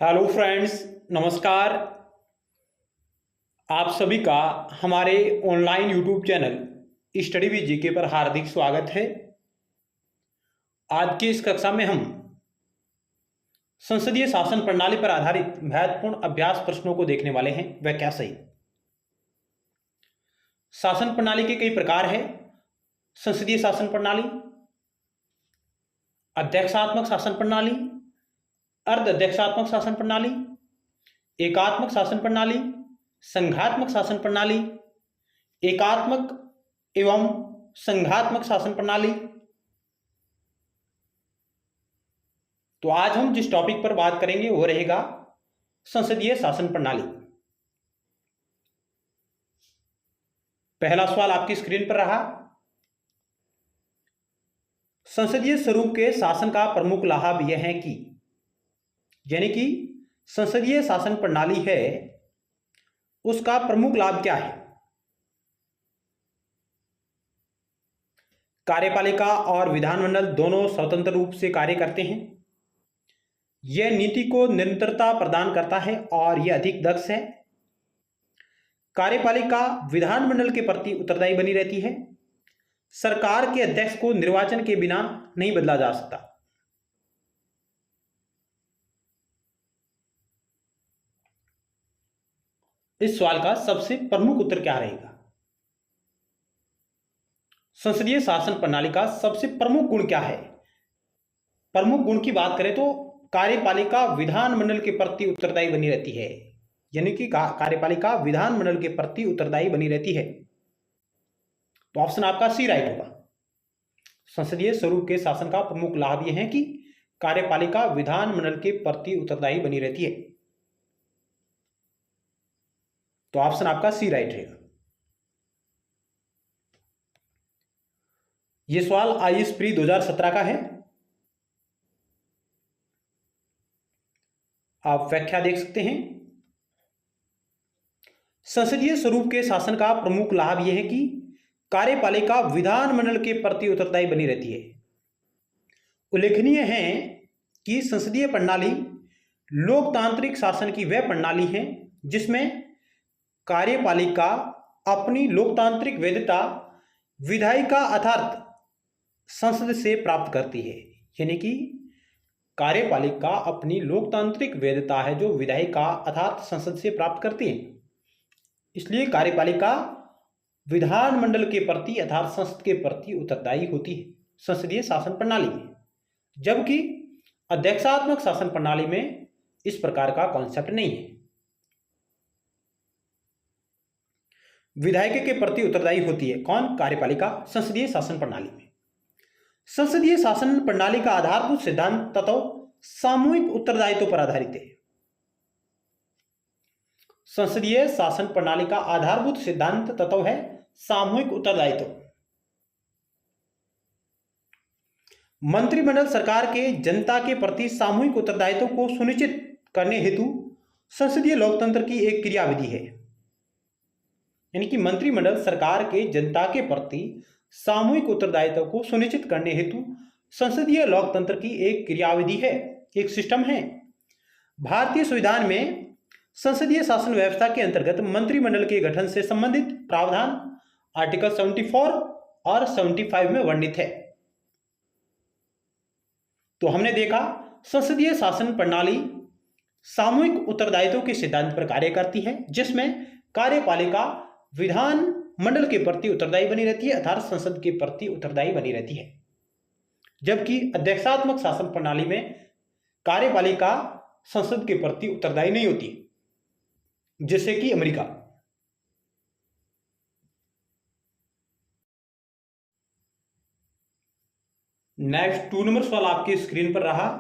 Hello friends, नमस्कार। आप सभी का हमारे online YouTube channel study with GK पर हार्दिक स्वागत है। आज की इस कक्षा में हम संसदीय शासन प्रणाली पर आधारित महत्वपूर्ण अभ्यास प्रश्नों को देखने वाले हैं। वह क्या सही। शासन प्रणाली के कई प्रकार हैं। संसदीय शासन प्रणाली, अध्यक्षात्मक शासन प्रणाली, अर्ध अध्यक्षात्मक शासन प्रणाली, एकात्मक शासन प्रणाली, संघात्मक शासन प्रणाली, एकात्मक एवं संघात्मक शासन प्रणाली। तो आज हम जिस टॉपिक पर बात करेंगे वो रहेगा संसदीय शासन प्रणाली। पहला सवाल आपकी स्क्रीन पर रहा। संसदीय स्वरूप के शासन का प्रमुख लाभ यह है कि यानी कि संसदीय शासन प्रणाली है, उसका प्रमुख लाभ क्या है। कार्यपालिका और विधानमंडल दोनों स्वतंत्र रूप से कार्य करते हैं। यह नीति को निरंतरता प्रदान करता है और यह अधिक दक्ष है। कार्यपालिका विधानमंडल के प्रति उत्तरदायी बनी रहती है। सरकार के अध्यक्ष को निर्वाचन के बिना नहीं बदला जा सकता। इस सवाल का सबसे प्रमुख उत्तर क्या रहेगा। संसदीय शासन प्रणाली का सबसे प्रमुख गुण क्या है। प्रमुख गुण की बात करें तो कार्यपालिका विधानमंडल के प्रति उत्तरदायी बनी रहती है, यानी कि कार्यपालिका विधानमंडल के प्रति उत्तरदायी बनी रहती है। तो ऑप्शन आपका सी राइट होगा। संसदीय स्वरूप के शासन का प्रमुख लाभ यह है कि कार्यपालिका विधानमंडल के प्रति उत्तरदायी बनी रहती है। तो ऑप्शन आपका सी राइट रहेगा। यह सवाल आईएएस प्री 2017 का है। आप व्याख्या देख सकते हैं। संसदीय स्वरूप के शासन का प्रमुख लाभ यह है कि कार्यपालिका विधानमंडल के प्रति उत्तरदायी बनी रहती है। उल्लेखनीय है कि संसदीय प्रणाली लोकतांत्रिक शासन की वह प्रणाली है जिसमें कार्यपालिका अपनी लोकतांत्रिक वैधता विधायिका अर्थात संसद से प्राप्त करती है। यानी कि कार्यपालिका अपनी लोकतांत्रिक वैधता है जो विधायिका अर्थात संसद से प्राप्त करती है। इसलिए कार्यपालिका विधानमंडल के प्रति अर्थात संसद के प्रति उत्तरदायी होती है संसदीय शासन प्रणाली में। जबकि अध्यक्षात्मक शासन प्रणाली में इस प्रकार का कॉन्सेप्ट नहीं है। विधायक के प्रति उत्तरदायी होती है कौन? कार्यपालिका संसदीय शासन प्रणाली में। संसदीय शासन प्रणाली का आधारभूत सिद्धांत तत्व सामूहिक उत्तरदायित्व पर आधारित है। संसदीय शासन प्रणाली का आधारभूत सिद्धांत तत्व है सामूहिक उत्तरदायित्व। मंत्रिमंडल सरकार के जनता के प्रति सामूहिक उत्तरदायित्व को सुनिश्चित करने हेतु संसदीय लोकतंत्र की एक क्रियाविधि है। यानी कि मंत्रिमंडल सरकार के जनता के प्रति सामूहिक उत्तरदायित्व को सुनिश्चित करने हेतु संसदीय लोकतंत्र की एक क्रियाविधि है, एक सिस्टम है। भारतीय संविधान में संसदीय शासन व्यवस्था के अंतर्गत मंत्रिमंडल के गठन से संबंधित प्रावधान आर्टिकल 74 और 75 में वर्णित है। तो हमने देखा संसदीय शासन प्रणाली सामूहिक उत्तरदायित्व के सिद्धांत पर कार्य करती है, जिसमें कार्यपालिका विधान मंडल के प्रति उत्तरदायी बनी रहती है अर्थात संसद के प्रति उत्तरदायी बनी रहती है। जबकि अध्यक्षात्मक शासन प्रणाली में कार्यपालिका संसद के प्रति उत्तरदायी नहीं होती, जैसे कि अमेरिका। नेक्स्ट 2 नंबर सवाल आपकी स्क्रीन पर रहा।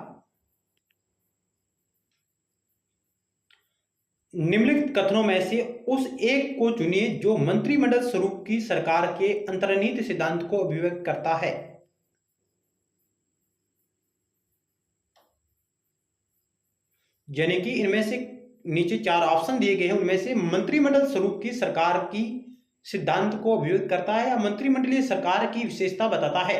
निम्नलिखित कथनों में से उस एक को चुनिए जो मंत्रिमंडल स्वरूप की सरकार के अंतर्निहित सिद्धांत को अभिव्यक्त करता है। यानी कि इनमें से नीचे 4 ऑप्शन दिए गए हैं, उनमें से मंत्रिमंडल स्वरूप की सरकार की सिद्धांत को अभिव्यक्त करता है या मंत्रिमंडलीय सरकार की विशेषता बताता है।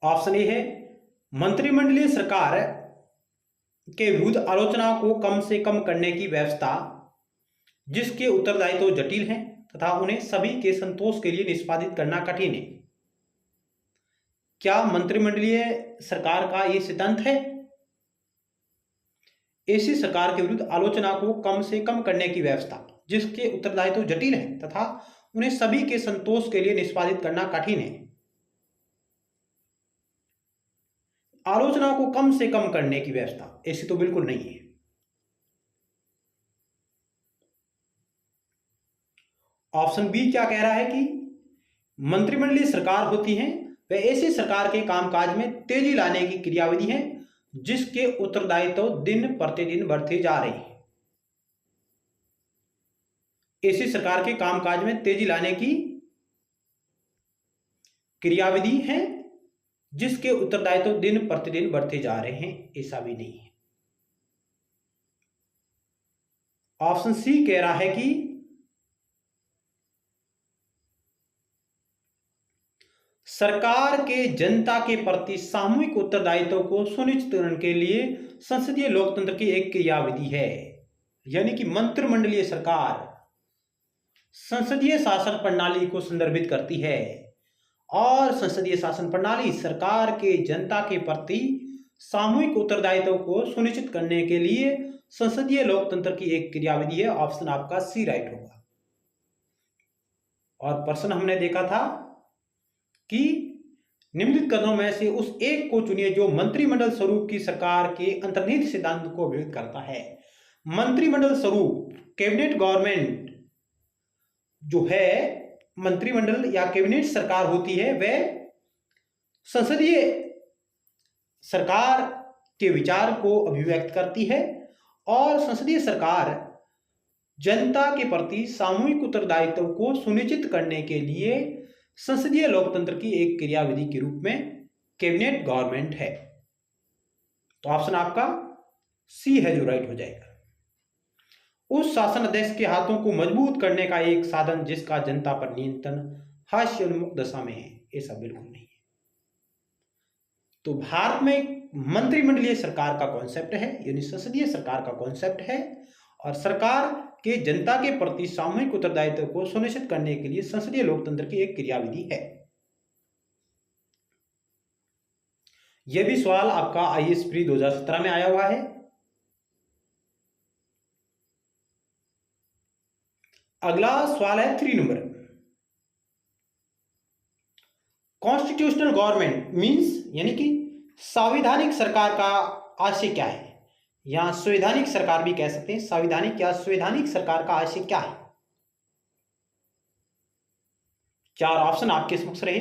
ऑप्शन ए है मंत्रिमंडलीय सरकार के विरुद्ध आलोचना को कम से कम करने की व्यवस्था जिसके उत्तरदायित्व तो जटिल हैं तथा उन्हें सभी के संतोष के लिए निष्पादित करना कठिन है। क्या मंत्रिमंडलीय सरकार का यह सिद्धांत है? ऐसी सरकार के विरुद्ध आलोचना को कम से कम करने की व्यवस्था जिसके उत्तरदायित्व तो जटिल है तथा उन्हें सभी के संतोष के लिए निष्पादित करना कठिन है। आलोचना को कम से कम करने की व्यवस्था ऐसी तो बिल्कुल नहीं है। ऑप्शन बी क्या कह रहा है कि मंत्रिमंडलीय सरकार होती है वह ऐसी सरकार के कामकाज में तेजी लाने की क्रियाविधि है जिसके उत्तरदायित्व तो दिन प्रतिदिन बढ़ते जा रहे हैं। ऐसी सरकार के कामकाज में तेजी लाने की क्रियाविधि है जिसके उत्तरदायित्व तो दिन प्रतिदिन बढ़ते जा रहे हैं, ऐसा भी नहीं है। ऑप्शन सी कह रहा है कि सरकार के जनता के प्रति सामूहिक उत्तरदायित्व को सुनिश्चित करने के लिए संसदीय लोकतंत्र की एक क्रियाविधि है। यानी कि मंत्रिमंडलीय सरकार संसदीय शासन प्रणाली को संदर्भित करती है और संसदीय शासन प्रणाली सरकार के जनता के प्रति सामूहिक उत्तरदायित्व को सुनिश्चित करने के लिए संसदीय लोकतंत्र की एक क्रियाविधि है। ऑप्शन आपका सी राइट होगा। और प्रश्न हमने देखा था कि निम्नलिखित कथनों में से उस एक को चुनिए जो मंत्रिमंडल स्वरूप की सरकार के अंतर्निहित सिद्धांत को अभिव्यक्त करता है। मंत्रिमंडल स्वरूप कैबिनेट गवर्नमेंट जो है मंत्रिमंडल या कैबिनेट सरकार होती है वह संसदीय सरकार के विचार को अभिव्यक्त करती है और संसदीय सरकार जनता के प्रति सामूहिक उत्तरदायित्व को सुनिश्चित करने के लिए संसदीय लोकतंत्र की एक क्रियाविधि के रूप में कैबिनेट गवर्नमेंट है। तो ऑप्शन आपका सी है जो राइट हो जाएगा। उस शासन अध्यक्ष के हाथों को मजबूत करने का एक साधन जिसका जनता पर नियंत्रण हास्य उन्मुख दशा में है, ऐसा बिल्कुल नहीं है। तो भारत में मंत्रिमंडलीय सरकार का कॉन्सेप्ट है यानी संसदीय सरकार का कॉन्सेप्ट है और सरकार के जनता के प्रति सामूहिक उत्तरदायित्व को सुनिश्चित करने के लिए संसदीय लोकतंत्र की एक क्रियाविधि है। यह भी सवाल आपका आईएएस प्री 2017 में आया हुआ है। अगला सवाल है 3 नंबर। कॉन्स्टिट्यूशनल गवर्नमेंट मींस यानी कि संवैधानिक सरकार का आशय क्या है, या संवैधानिक सरकार भी कह सकते हैं। संवैधानिक या संवैधानिक सरकार का आशय क्या है? 4 ऑप्शन आपके समक्ष रहे।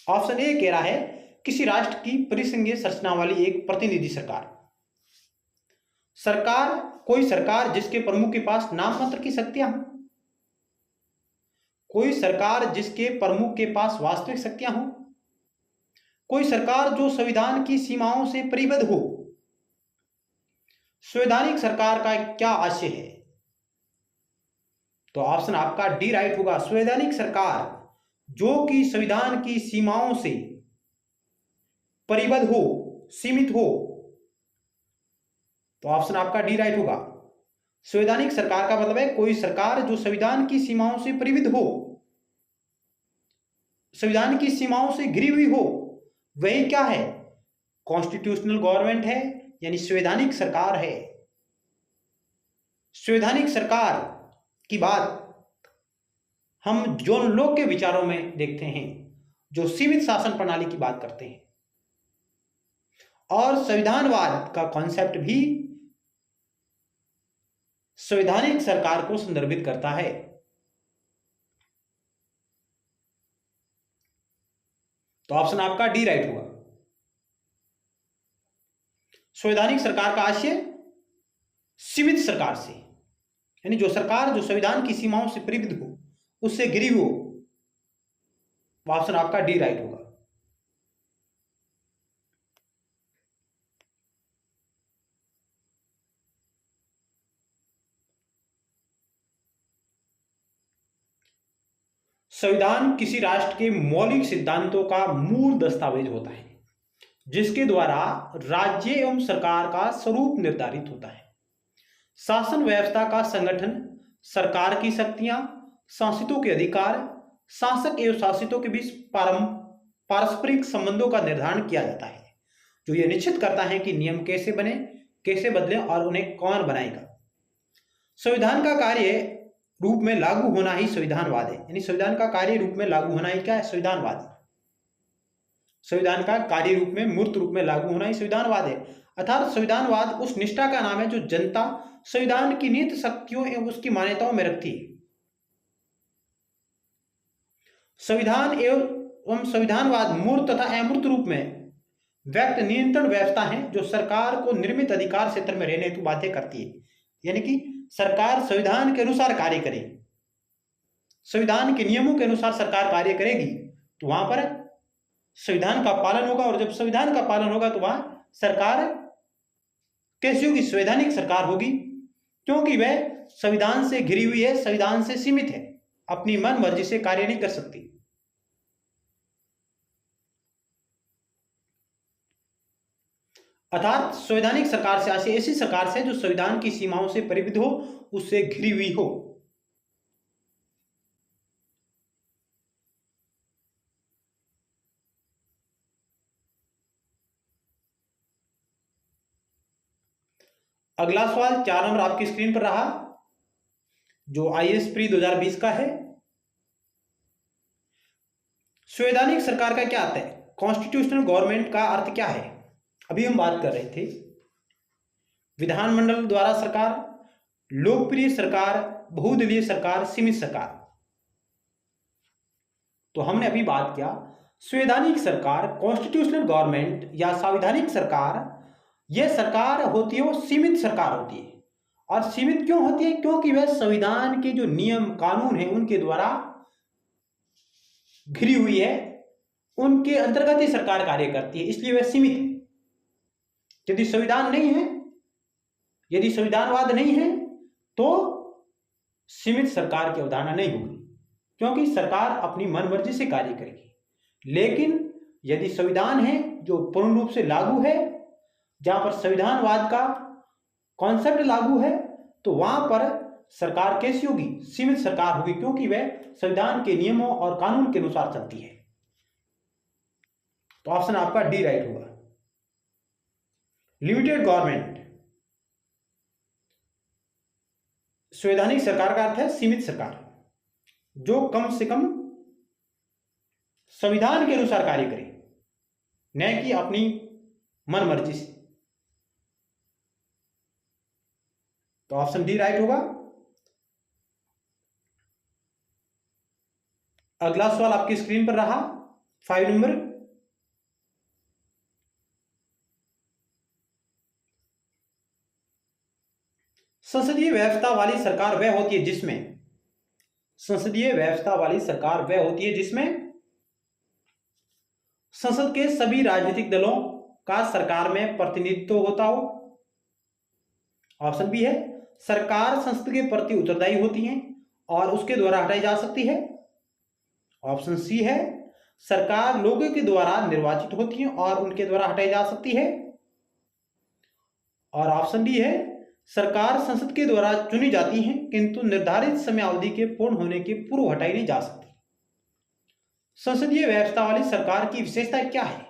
ऑप्शन ए कह रहा है किसी राष्ट्र की परिसंघीय संरचना वाली एक प्रतिनिधि सरकार। सरकार कोई सरकार जिसके प्रमुख के पास नाम मात्र की शक्तियां हों, कोई सरकार जिसके प्रमुख के पास वास्तविक शक्तियां हों, कोई सरकार जो संविधान की सीमाओं से परिबद्ध हो। संवैधानिक सरकार का क्या आशय है? तो ऑप्शन आपका डी राइट होगा। संवैधानिक सरकार जो कि संविधान की सीमाओं से परिबद्ध हो, सीमित हो। तो ऑप्शन आपका डी राइट होगा। संवैधानिक सरकार का मतलब है कोई सरकार जो संविधान की सीमाओं से परिबद्ध हो, संविधान की सीमाओं से घिरी हुई हो, वही क्या है? कॉन्स्टिट्यूशनल गवर्नमेंट है यानी संवैधानिक सरकार है। संवैधानिक सरकार की बात हम जॉन लॉक के विचारों में देखते हैं जो सीमित शासन प्रणाली की बात करते हैं और संविधानवाद का कॉन्सेप्ट भी संवैधानिक सरकार को संदर्भित करता है। तो ऑप्शन आपका डी राइट होगा। संवैधानिक सरकार का आशय सीमित सरकार से यानी जो सरकार जो संविधान की सीमाओं से परिबद्ध हो, उससे घिरी हो। ऑप्शन आपका डी राइट होगा। संविधान किसी राष्ट्र के मौलिक सिद्धांतों का मूल दस्तावेज होता है जिसके द्वारा राज्य एवं सरकार का स्वरूप निर्धारित होता है। शासन व्यवस्था का संगठन, सरकार की शक्तियां, शासितों के अधिकार, शासक एवं शासितों के बीच पारस्परिक संबंधों का निर्धारण किया जाता है, जो यह निश्चित करता है कि नियम कैसे बने, कैसे बदले और उन्हें कौन बनाएगा। संविधान का कार्य रूप में लागू होना ही संविधानवाद है। यानी संविधान का कार्य रूप में लागू होना ही क्या है? संविधानवाद। संविधान का कार्य रूप में, मूर्त रूप में लागू होना ही संविधानवाद है। अर्थात संविधानवाद उस निष्ठा का नाम है जो जनता संविधान की निहित शक्तियों एवं उसकी मान्यताओं में रखती है। संविधान एवं संविधानवाद मूर्त तथा अमूर्त रूप में व्यक्त नियंत्रण व्यवस्था है जो सरकार को निर्मित अधिकार क्षेत्र में रहने हेतु बाध्य करती है। यानी कि सरकार संविधान के अनुसार कार्य करे, संविधान के नियमों के अनुसार सरकार कार्य करेगी तो वहां पर संविधान का पालन होगा, और जब संविधान का पालन होगा तो वहां सरकार कैसी होगी? संवैधानिक सरकार होगी, क्योंकि वह संविधान से घिरी हुई है, संविधान से सीमित है, अपनी मन मर्जी से कार्य नहीं कर सकती। अर्थात संवैधानिक सरकार से ऐसी सरकार से जो संविधान की सीमाओं से परिबद्ध हो, उससे घिरी हुई हो। अगला सवाल 4 नंबर आपकी स्क्रीन पर रहा, जो आईएएस प्री 2020 का है। संवैधानिक सरकार का क्या अर्थ है? कॉन्स्टिट्यूशनल गवर्नमेंट का अर्थ क्या है? अभी हम बात कर रहे थे विधानमंडल द्वारा सरकार, लोकप्रिय सरकार, बहुदलीय सरकार, सीमित सरकार। तो हमने अभी बात किया संवैधानिक सरकार, कॉन्स्टिट्यूशनल गवर्नमेंट या संवैधानिक सरकार, यह सरकार होती है वो सीमित सरकार होती है। और सीमित क्यों होती है? क्योंकि वह संविधान के जो नियम कानून है उनके द्वारा घिरी हुई है, उनके अंतर्गत ही सरकार कार्य करती है, इसलिए वह सीमित है। यदि संविधान नहीं है, यदि संविधानवाद नहीं है तो सीमित सरकार की अवधारणा नहीं होगी, क्योंकि सरकार अपनी मनमर्जी से कार्य करेगी। लेकिन यदि संविधान है जो पूर्ण रूप से लागू है, जहां पर संविधानवाद का कॉन्सेप्ट लागू है, तो वहां पर सरकार कैसी होगी? सीमित सरकार होगी, क्योंकि वह संविधान के नियमों और कानून के अनुसार चलती है। तो ऑप्शन आपका डी राइट होगा। लिमिटेड गवर्नमेंट, संवैधानिक सरकार का अर्थ है सीमित सरकार, जो कम से कम संविधान के अनुसार कार्य करे, न कि अपनी मन मर्जी से। तो ऑप्शन डी राइट होगा। अगला सवाल आपकी स्क्रीन पर रहा 5 नंबर, संसदीय व्यवस्था वाली सरकार वह होती है जिसमें, संसदीय व्यवस्था वाली सरकार वह होती है जिसमें संसद के सभी राजनीतिक दलों का सरकार में प्रतिनिधित्व होता हो। ऑप्शन बी है सरकार संसद के प्रति उत्तरदायी होती है और उसके द्वारा हटाई जा सकती है। ऑप्शन सी है सरकार लोगों के द्वारा निर्वाचित होती है और उनके द्वारा हटाई जा सकती है। और ऑप्शन डी है सरकार संसद के द्वारा चुनी जाती है किंतु निर्धारित समयावधि के पूर्ण होने के पूर्व हटाई नहीं जा सकती। संसदीय व्यवस्था वाली सरकार की विशेषता क्या है?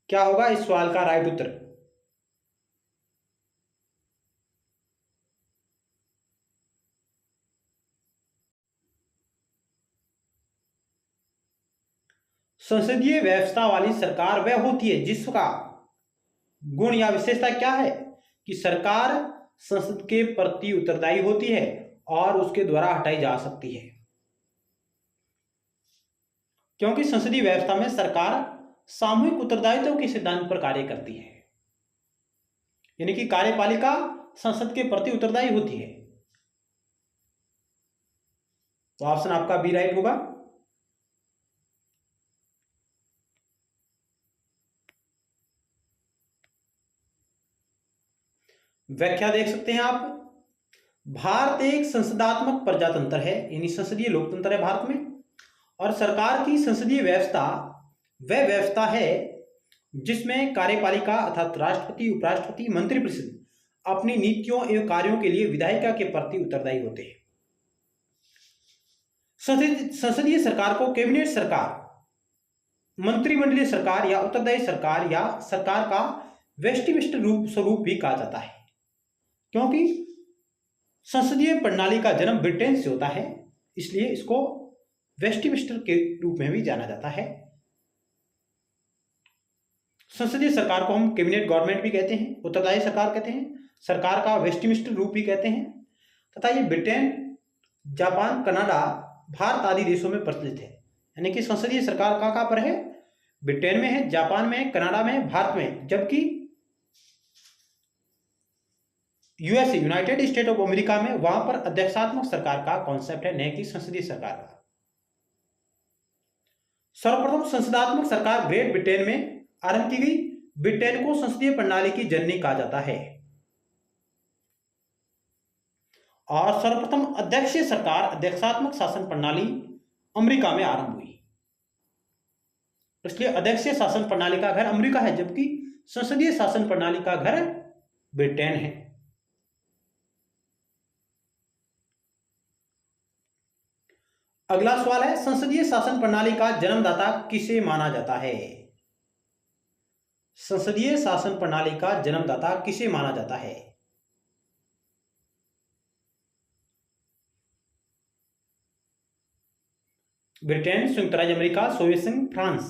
क्या होगा इस सवाल का राइट उत्तर? संसदीय व्यवस्था वाली सरकार वह होती है जिसका गुण या विशेषता क्या है कि सरकार संसद के प्रति उत्तरदायी होती है और उसके द्वारा हटाई जा सकती है। क्योंकि संसदीय व्यवस्था में सरकार सामूहिक उत्तरदायित्व के सिद्धांत पर कार्य करती है, यानी कि कार्यपालिका संसद के प्रति उत्तरदायी होती है। तो ऑप्शन आपका बी राइट होगा। व्याख्या देख सकते हैं आप। भारत एक संसदात्मक प्रजातंत्र है, यानी संसदीय लोकतंत्र है भारत में। और सरकार की संसदीय व्यवस्था वह व्यवस्था है जिसमें कार्यपालिका अर्थात राष्ट्रपति, उपराष्ट्रपति, मंत्रिपरिषद अपनी नीतियों एवं कार्यों के लिए विधायिका के प्रति उत्तरदायी होते हैं। संसदीय सरकार को कैबिनेट सरकार, मंत्रिमंडलीय सरकार या उत्तरदायी सरकार या सरकार का वेस्टमिनिस्टर स्वरूप भी कहा जाता है, क्योंकि संसदीय प्रणाली का जन्म ब्रिटेन से होता है, इसलिए इसको वेस्टमिनिस्टर के रूप में भी जाना जाता है। संसदीय सरकार को हम कैबिनेट गवर्नमेंट भी कहते हैं, उत्तरदायी सरकार कहते हैं, सरकार का वेस्टमिनिस्टर रूप भी कहते हैं। तथा ये ब्रिटेन, जापान, कनाडा, भारत आदि देशों में प्रचलित है। यानी कि संसदीय सरकार कहाँ पर है? ब्रिटेन में है, जापान में है, कनाडा में है, भारत में है। जबकि USA, United state of America में, वहां पर अध्यक्षात्मक सरकार का कॉन्सेप्ट है, न कि संसदीय सरकार का। सर्वप्रथम संसदात्मक सरकार ग्रेट ब्रिटेन में आरंभ की गई। ब्रिटेन को संसदीय प्रणाली की जननी कहा जाता है। और सर्वप्रथम अध्यक्षीय सरकार, अध्यक्षात्मक शासन प्रणाली अमेरिका में आरंभ हुई, इसलिए अध्यक्षीय शासन प्रणाली का घर अमेरिका है, जबकि संसदीय शासन प्रणाली का घर ब्रिटेन है। अगला सवाल है, संसदीय शासन प्रणाली का जन्मदाता किसे माना जाता है? संसदीय शासन प्रणाली का जन्मदाता किसे माना जाता है? ब्रिटेन, संयुक्त राज्य अमेरिका, सोवियत संघ, फ्रांस।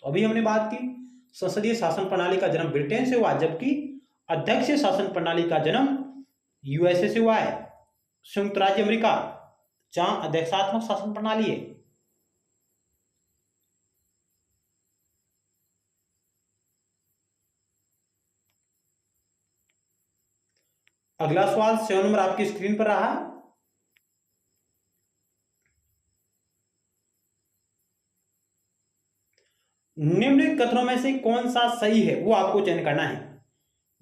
तो अभी हमने बात की संसदीय शासन प्रणाली का जन्म ब्रिटेन से हुआ, जबकि अध्यक्षीय शासन प्रणाली का जन्म यूएसए से हुआ है, संयुक्त राज्य अमेरिका, जहां अध्यक्षात्मक शासन प्रणाली है। अगला सवाल 7 नंबर आपकी स्क्रीन पर रहा। निम्नलिखित कथनों में से कौन सा सही है, वो आपको चयन करना है।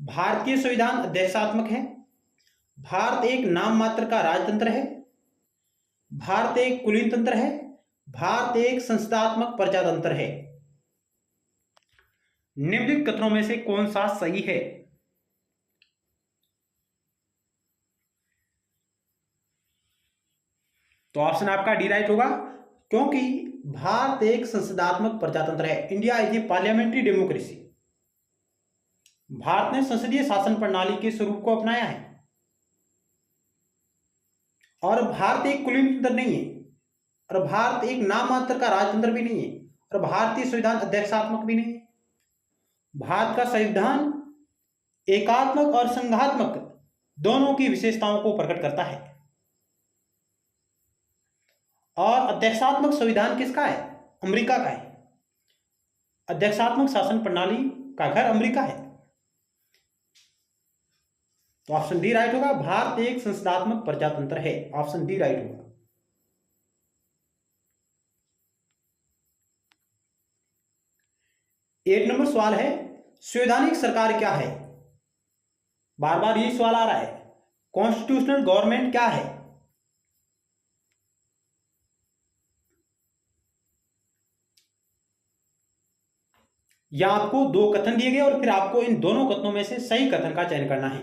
भारतीय संविधान अध्यक्षात्मक है, भारत एक नाम मात्र का राजतंत्र है, भारत एक कुलीन तंत्र है, भारत एक संसदात्मक प्रजातंत्र है। निम्नलिखित कथनों में से कौन सा सही है? तो ऑप्शन आपका डी राइट होगा, क्योंकि भारत एक संसदात्मक प्रजातंत्र है। India is a parliamentary democracy. Bharat ने संसदीय शासन प्रणाली के स्वरूप को अपनाया है। और भारत एक कुलीन तंत्र नहीं है, और भारत एक नाम मात्र का राजतंत्र भी नहीं है, और भारतीय संविधान अध्यक्षात्मक भी नहीं है। भारत का संविधान एकात्मक और संघात्मक दोनों की विशेषताओं को प्रकट करता है। और अध्यक्षात्मक संविधान किसका है? अमेरिका का है। अध्यक्षात्मक शासन प्रणाली का घर अमेरिका है। तो ऑप्शन डी राइट होगा, भारत एक संसदात्मक प्रजातंत्र है। ऑप्शन डी राइट होगा। एक नंबर सवाल है, संवैधानिक सरकार क्या है? बार बार यही सवाल आ रहा है, कॉन्स्टिट्यूशनल गवर्नमेंट क्या है? या आपको दो कथन दिए गए और फिर आपको इन दोनों कथनों में से सही कथन का चयन करना है।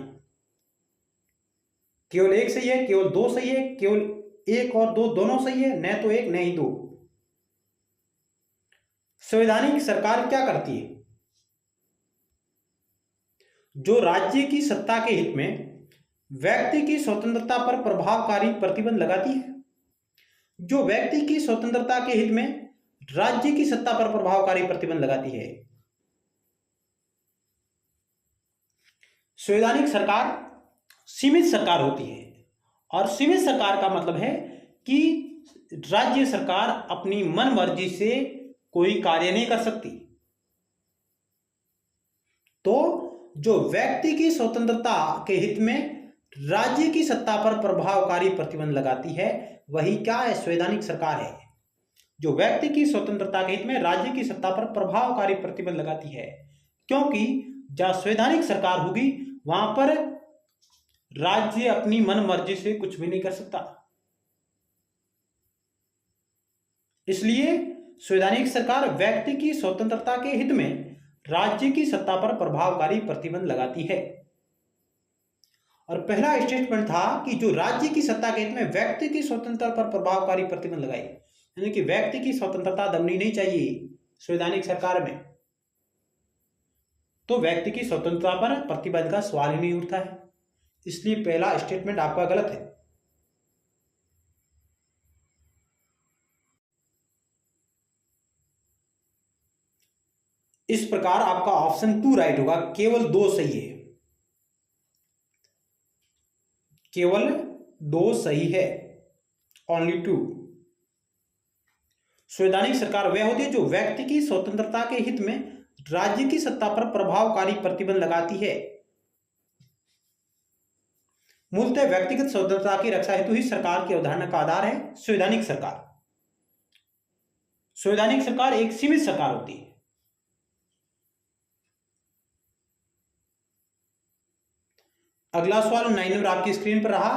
केवल एक सही है, केवल दो सही है, केवल एक और दो दोनों सही है, न तो एक न ही दो। संवैधानिक सरकार क्या करती है? जो राज्य की सत्ता के हित में व्यक्ति की स्वतंत्रता पर प्रभावकारी प्रतिबंध लगाती है। जो व्यक्ति की स्वतंत्रता के हित में राज्य की सत्ता पर प्रभावकारी प्रतिबंध लगाती है। संवैधानिक सरकार सीमित सरकार होती है, और सीमित सरकार का मतलब है कि राज्य सरकार अपनी मन मर्जी से कोई कार्य नहीं कर सकती। तो जो व्यक्ति की स्वतंत्रता के हित में राज्य की सत्ता पर प्रभावकारी प्रतिबंध लगाती है, वही क्या है? संवैधानिक सरकार है। जो व्यक्ति की स्वतंत्रता के हित में राज्य की सत्ता पर प्रभावकारी प्रतिबंध लगाती है, क्योंकि जहां संवैधानिक सरकार होगी वहां पर राज्य अपनी मन मर्जी से कुछ भी नहीं कर सकता। इसलिए संवैधानिक सरकार व्यक्ति की स्वतंत्रता के हित में राज्य की सत्ता पर प्रभावकारी प्रतिबंध लगाती है। और पहला स्टेटमेंट था कि जो राज्य की सत्ता के हित में व्यक्ति की स्वतंत्रता पर प्रभावकारी प्रतिबंध लगाए, यानी कि व्यक्ति की स्वतंत्रता दबनी नहीं चाहिए संवैधानिक सरकार में, तो व्यक्ति की स्वतंत्रता पर प्रतिबंध का सवाल ही नहीं उठता है। इसलिए पहला स्टेटमेंट आपका गलत है। इस प्रकार आपका ऑप्शन 2 राइट होगा, केवल 2 सही है, केवल 2 सही है, ओनली 2। संवैधानिक सरकार वह होती है जो व्यक्ति की स्वतंत्रता के हित में राज्य की सत्ता पर प्रभावकारी प्रतिबंध लगाती है। मूलतः व्यक्तिगत स्वतंत्रता की रक्षा हेतु ही सरकार की अवधारणा का आधार है संवैधानिक सरकार। संवैधानिक सरकार एक सीमित सरकार होती है। अगला सवाल 9 नंबर आपकी स्क्रीन पर रहा।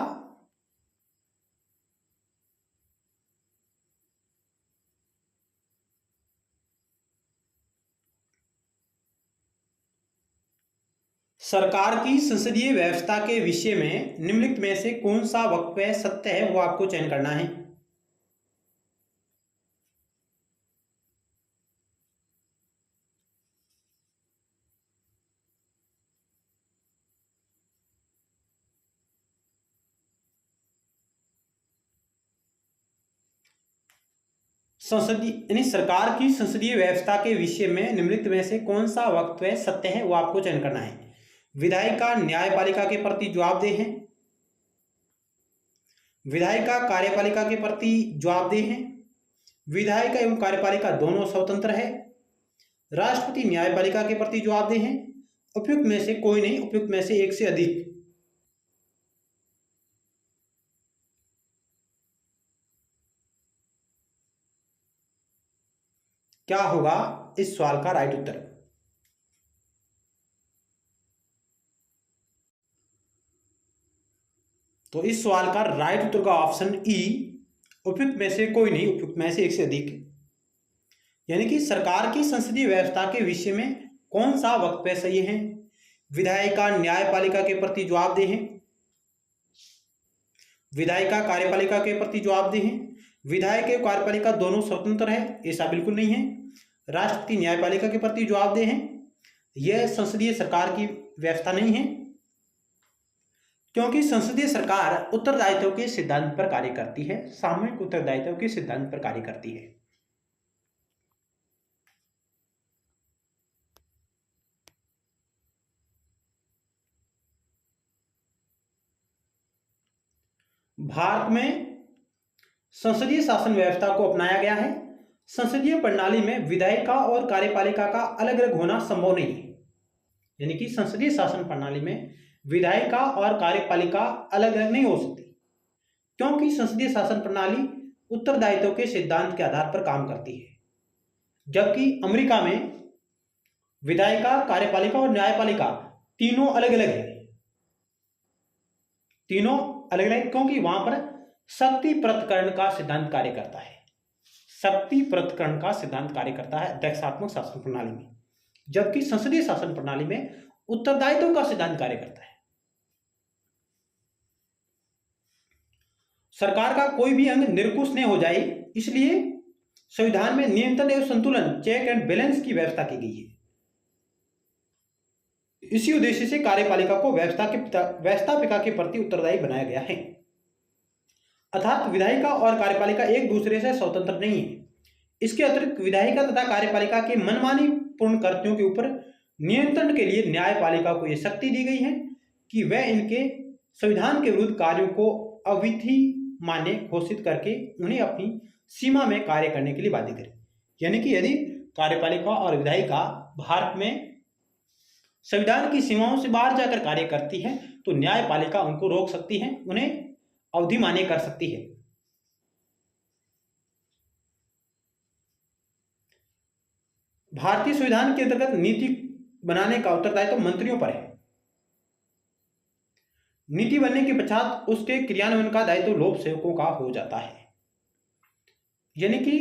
सरकार की संसदीय व्यवस्था के विषय में निम्नलिखित में से कौन सा वक्तव्य सत्य है, वो आपको चयन करना है। संसदीय यानी सरकार की संसदीय व्यवस्था के विषय में निम्नलिखित में से कौन सा वक्तव्य सत्य है, वो आपको चयन करना है। विधायिका न्यायपालिका के प्रति जवाबदेह है, विधायिका कार्यपालिका के प्रति जवाबदेह है, विधायिका एवं कार्यपालिका दोनों स्वतंत्र है, राष्ट्रपति न्यायपालिका के प्रति जवाबदेह है, उपयुक्त में से कोई नहीं, उपयुक्त में से एक से अधिक। क्या होगा इस सवाल का राइट उत्तर? तो इस सवाल का राइट उत्तर का ऑप्शन ई, उपयुक्त में से कोई नहीं, उपयुक्त में से एक से अधिक। यानी कि सरकार की संसदीय व्यवस्था के विषय में कौन सा वक्तव्य सही है? विधायिका न्यायपालिका के प्रति जवाबदेह है, विधायिका कार्यपालिका के प्रति जवाबदेह है, विधायक एवं कार्यपालिका दोनों स्वतंत्र है, ऐसा बिल्कुल नहीं है, राष्ट्रपति न्यायपालिका के प्रति जवाबदेह है, यह संसदीय सरकार की व्यवस्था नहीं है, क्योंकि संसदीय सरकार उत्तरदायित्व के सिद्धांत पर कार्य करती है, सामूहिक उत्तरदायित्व के सिद्धांत पर कार्य करती है। भारत में संसदीय शासन व्यवस्था को अपनाया गया है। संसदीय प्रणाली में विधायिका और कार्यपालिका का अलग अलग होना संभव नहीं है। यानी कि संसदीय शासन प्रणाली में विधायिका और कार्यपालिका अलग अलग नहीं हो सकती, क्योंकि संसदीय शासन प्रणाली उत्तरदायित्व के सिद्धांत के आधार पर काम करती है। जबकि अमेरिका में विधायिका, कार्यपालिका और न्यायपालिका तीनों अलग अलग है, तीनों अलग अलग, क्योंकि वहां पर शक्ति पृथक्करण का सिद्धांत कार्य करता है। शक्ति पृथक्करण का सिद्धांत कार्य करता है अध्यक्षात्मक शासन प्रणाली में, जबकि संसदीय शासन प्रणाली में उत्तरदायित्व का सिद्धांत कार्य करता है। सरकार का कोई भी अंग निरंकुश नहीं हो जाए, इसलिए संविधान में नियंत्रण एवं संतुलन, चेक एंड बैलेंस की व्यवस्था की गई है। इसी उद्देश्य से कार्यपालिका को व्यवस्थापिका के प्रति उत्तरदायी बनाया गया है। अर्थात विधायिका और कार्यपालिका एक दूसरे से स्वतंत्र नहीं है। इसके अतिरिक्त विधायिका तथा कार्यपालिका के मनमानी पूर्ण कृत्यों के ऊपर नियंत्रण के लिए न्यायपालिका को यह शक्ति दी गई है कि वह इनके संविधान के विरुद्ध कार्यों को अविधि मान्य घोषित करके उन्हें अपनी सीमा में कार्य करने के लिए बाध्य करे। यानी कि यदि कार्यपालिका और विधायिका भारत में संविधान की सीमाओं से बाहर जाकर कार्य करती है, तो न्यायपालिका उनको रोक सकती है, उन्हें अवधि मान्य कर सकती है। भारतीय संविधान के अंतर्गत नीति बनाने का उत्तरदायित्व मंत्रियों पर है। नीति बनने के पश्चात उसके क्रियान्वयन का दायित्व लोक सेवकों का हो जाता है। यानी कि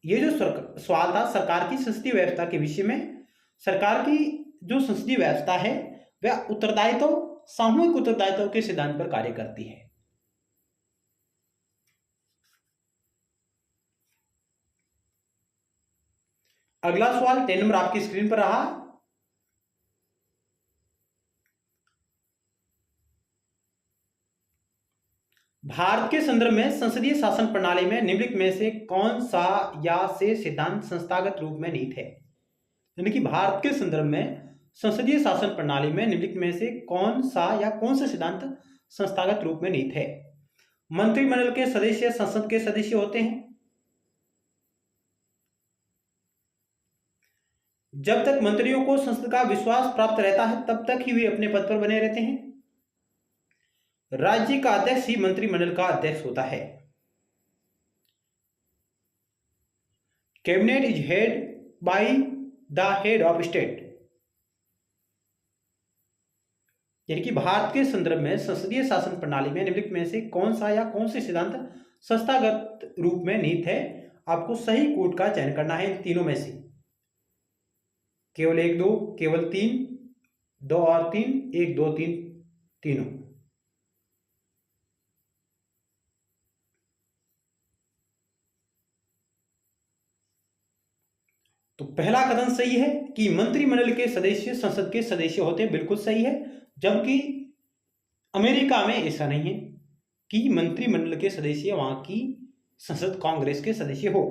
ये जो सवाल था सरकार की संसदीय व्यवस्था के विषय में, सरकार की जो संसदीय व्यवस्था है वह उत्तरदायित्व, सामूहिक उत्तरदायित्व के सिद्धांत पर कार्य करती है। अगला सवाल 10 नंबर आपकी स्क्रीन पर रहा। भारत के संदर्भ में संसदीय शासन प्रणाली में निम्नलिखित में से कौन सा या से सिद्धांत संस्थागत रूप में निहित है। यानी कि भारत के संदर्भ में संसदीय शासन प्रणाली में निम्नलिखित में से कौन सा या कौन सा सिद्धांत संस्थागत रूप में निहित है। मंत्रिमंडल के सदस्य संसद के सदस्य होते हैं। जब तक मंत्रियों को संसद का विश्वास प्राप्त रहता है तब तक ही वे अपने पद पर बने रहते हैं। राज्य का अध्यक्ष ही मंत्रिमंडल का अध्यक्ष होता है। Cabinet is head by the head of state. यानी कि भारत के संदर्भ में संसदीय शासन प्रणाली में निम्नलिखित में से कौन सा या कौन से सिद्धांत संस्थागत रूप में निहित है। आपको सही कोड का चयन करना है इन तीनों में से, केवल 1 2, केवल 3, 2 और 3, 1 2 3, तीनों। तो पहला कथन सही है कि मंत्रिमंडल के सदस्य संसद के सदस्य होते हैं, बिल्कुल सही है। जबकि अमेरिका में ऐसा नहीं है कि मंत्रिमंडल के सदस्य वहां की संसद कांग्रेस के सदस्य हो।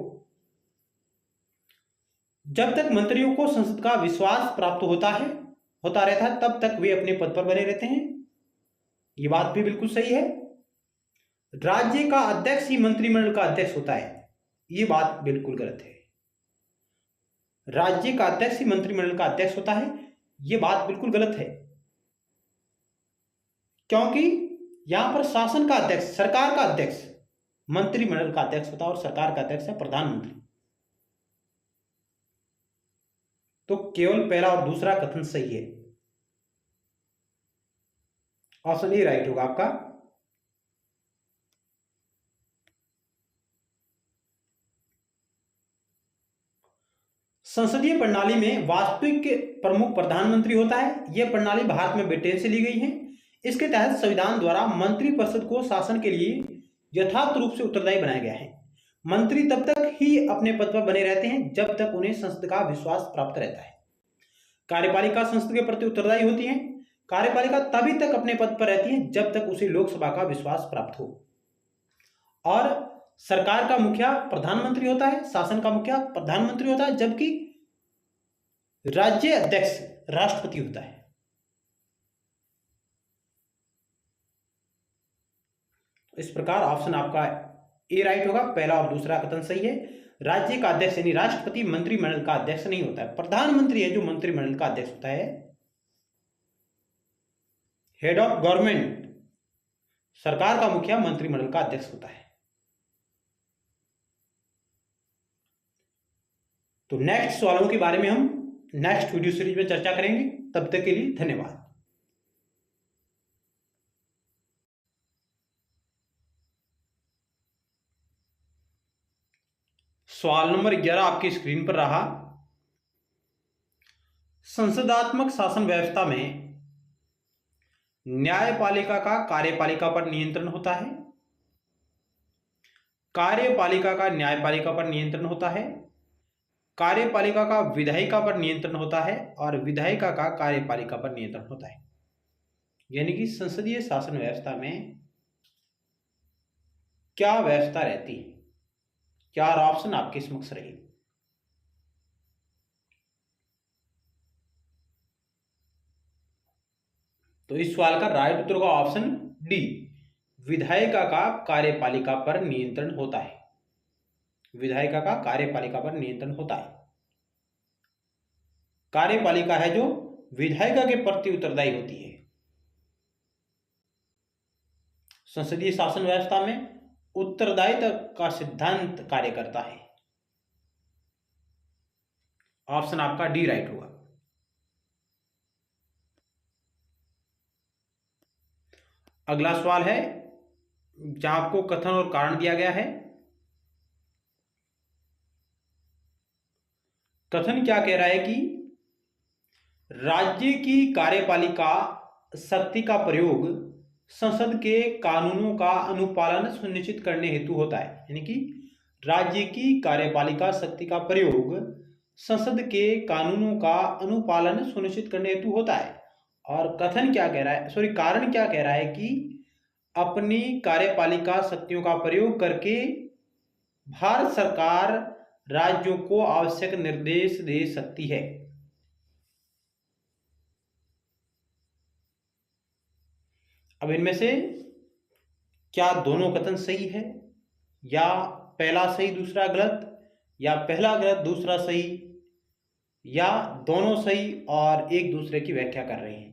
जब तक मंत्रियों को संसद का विश्वास प्राप्त होता रहता है तब तक वे अपने पद पर बने रहते हैं। ये बात भी बिल्कुल सही है। राज्य का अध्यक्ष ही मंत्रिमंडल का अध्यक्ष होता है, ये बात बिल्कुल गलत है। राज्य का अध्यक्ष ही मंत्रिमंडल का अध्यक्ष होता है, ये बात बिल्कुल गलत है। क्योंकि यहां पर शासन का अध्यक्ष, सरकार का अध्यक्ष मंत्रिमंडल का अध्यक्ष होता है और सरकार का अध्यक्ष है प्रधानमंत्री। तो केवल पहला और दूसरा कथन सही है। ऑप्शन ए राइट होगा आपका। संसदीय प्रणाली में वास्तविक प्रमुख प्रधानमंत्री होता है। यह प्रणाली भारत में ब्रिटेन से ली गई है। इसके तहत संविधान द्वारा मंत्रिपरिषद को शासन के लिए यथार्थ रूप से उत्तरदायी बनाया गया है। मंत्री तब तक ही अपने पद पर बने रहते हैं जब तक उन्हें संसद का विश्वास प्राप्त रहता है। कार्यपालिका संसद के प्रति उत्तरदायी होती है। कार्यपालिका तभी तक अपने पद पर रहती है जब तक उसे लोकसभा का विश्वास प्राप्त हो। और सरकार का मुखिया प्रधानमंत्री होता है, शासन का मुखिया प्रधानमंत्री होता है, जबकि राज्य अध्यक्ष राष्ट्रपति होता है। इस प्रकार ऑप्शन आपका ए राइट होगा। पहला और दूसरा कथन सही है। राज्य का अध्यक्ष यानी राष्ट्रपति मंत्रिमंडल का अध्यक्ष नहीं होता है, प्रधानमंत्री है जो मंत्रिमंडल का अध्यक्ष होता है। हेड ऑफ गवर्नमेंट, सरकार का मुखिया मंत्रिमंडल का अध्यक्ष होता है। तो नेक्स्ट सवालों के बारे में हम नेक्स्ट वीडियो सीरीज में चर्चा करेंगे। तब तक के लिए धन्यवाद। सवाल नंबर 11 आपकी स्क्रीन पर रहा। संसदात्मक शासन व्यवस्था में न्यायपालिका का कार्यपालिका पर नियंत्रण होता है, कार्यपालिका का न्यायपालिका पर नियंत्रण होता है, कार्यपालिका का विधायिका पर नियंत्रण होता है और विधायिका का कार्यपालिका पर नियंत्रण होता है। यानी कि संसदीय शासन व्यवस्था में क्या व्यवस्था रहती है। 4 ऑप्शन आपके समक्ष रहे। तो इस सवाल का राइट उत्तर होगा ऑप्शन डी, विधायिका का कार्यपालिका पर नियंत्रण होता है। विधायिका का कार्यपालिका पर नियंत्रण होता है। कार्यपालिका है जो विधायिका के प्रति उत्तरदायी होती है। संसदीय शासन व्यवस्था में उत्तरदायित्व का सिद्धांत कार्य करता है। ऑप्शन आपका डी राइट होगा। अगला सवाल है जहां आपको कथन और कारण दिया गया है। कथन क्या कह रहा है कि राज्य की कार्यपालिका शक्ति का प्रयोग संसद के कानूनों का अनुपालन सुनिश्चित करने हेतु होता है। यानी कि राज्य की कार्यपालिका शक्ति का प्रयोग संसद के कानूनों का अनुपालन सुनिश्चित करने हेतु होता है। और कथन क्या कह रहा है, सॉरी कारण क्या कह रहा है कि अपनी कार्यपालिका शक्तियों का प्रयोग करके भारत सरकार राज्यों को आवश्यक निर्देश दे सकती है। अब इनमें से क्या दोनों कथन सही है, या पहला सही दूसरा गलत, या पहला गलत दूसरा सही, या दोनों सही और एक दूसरे की व्याख्या कर रहे हैं?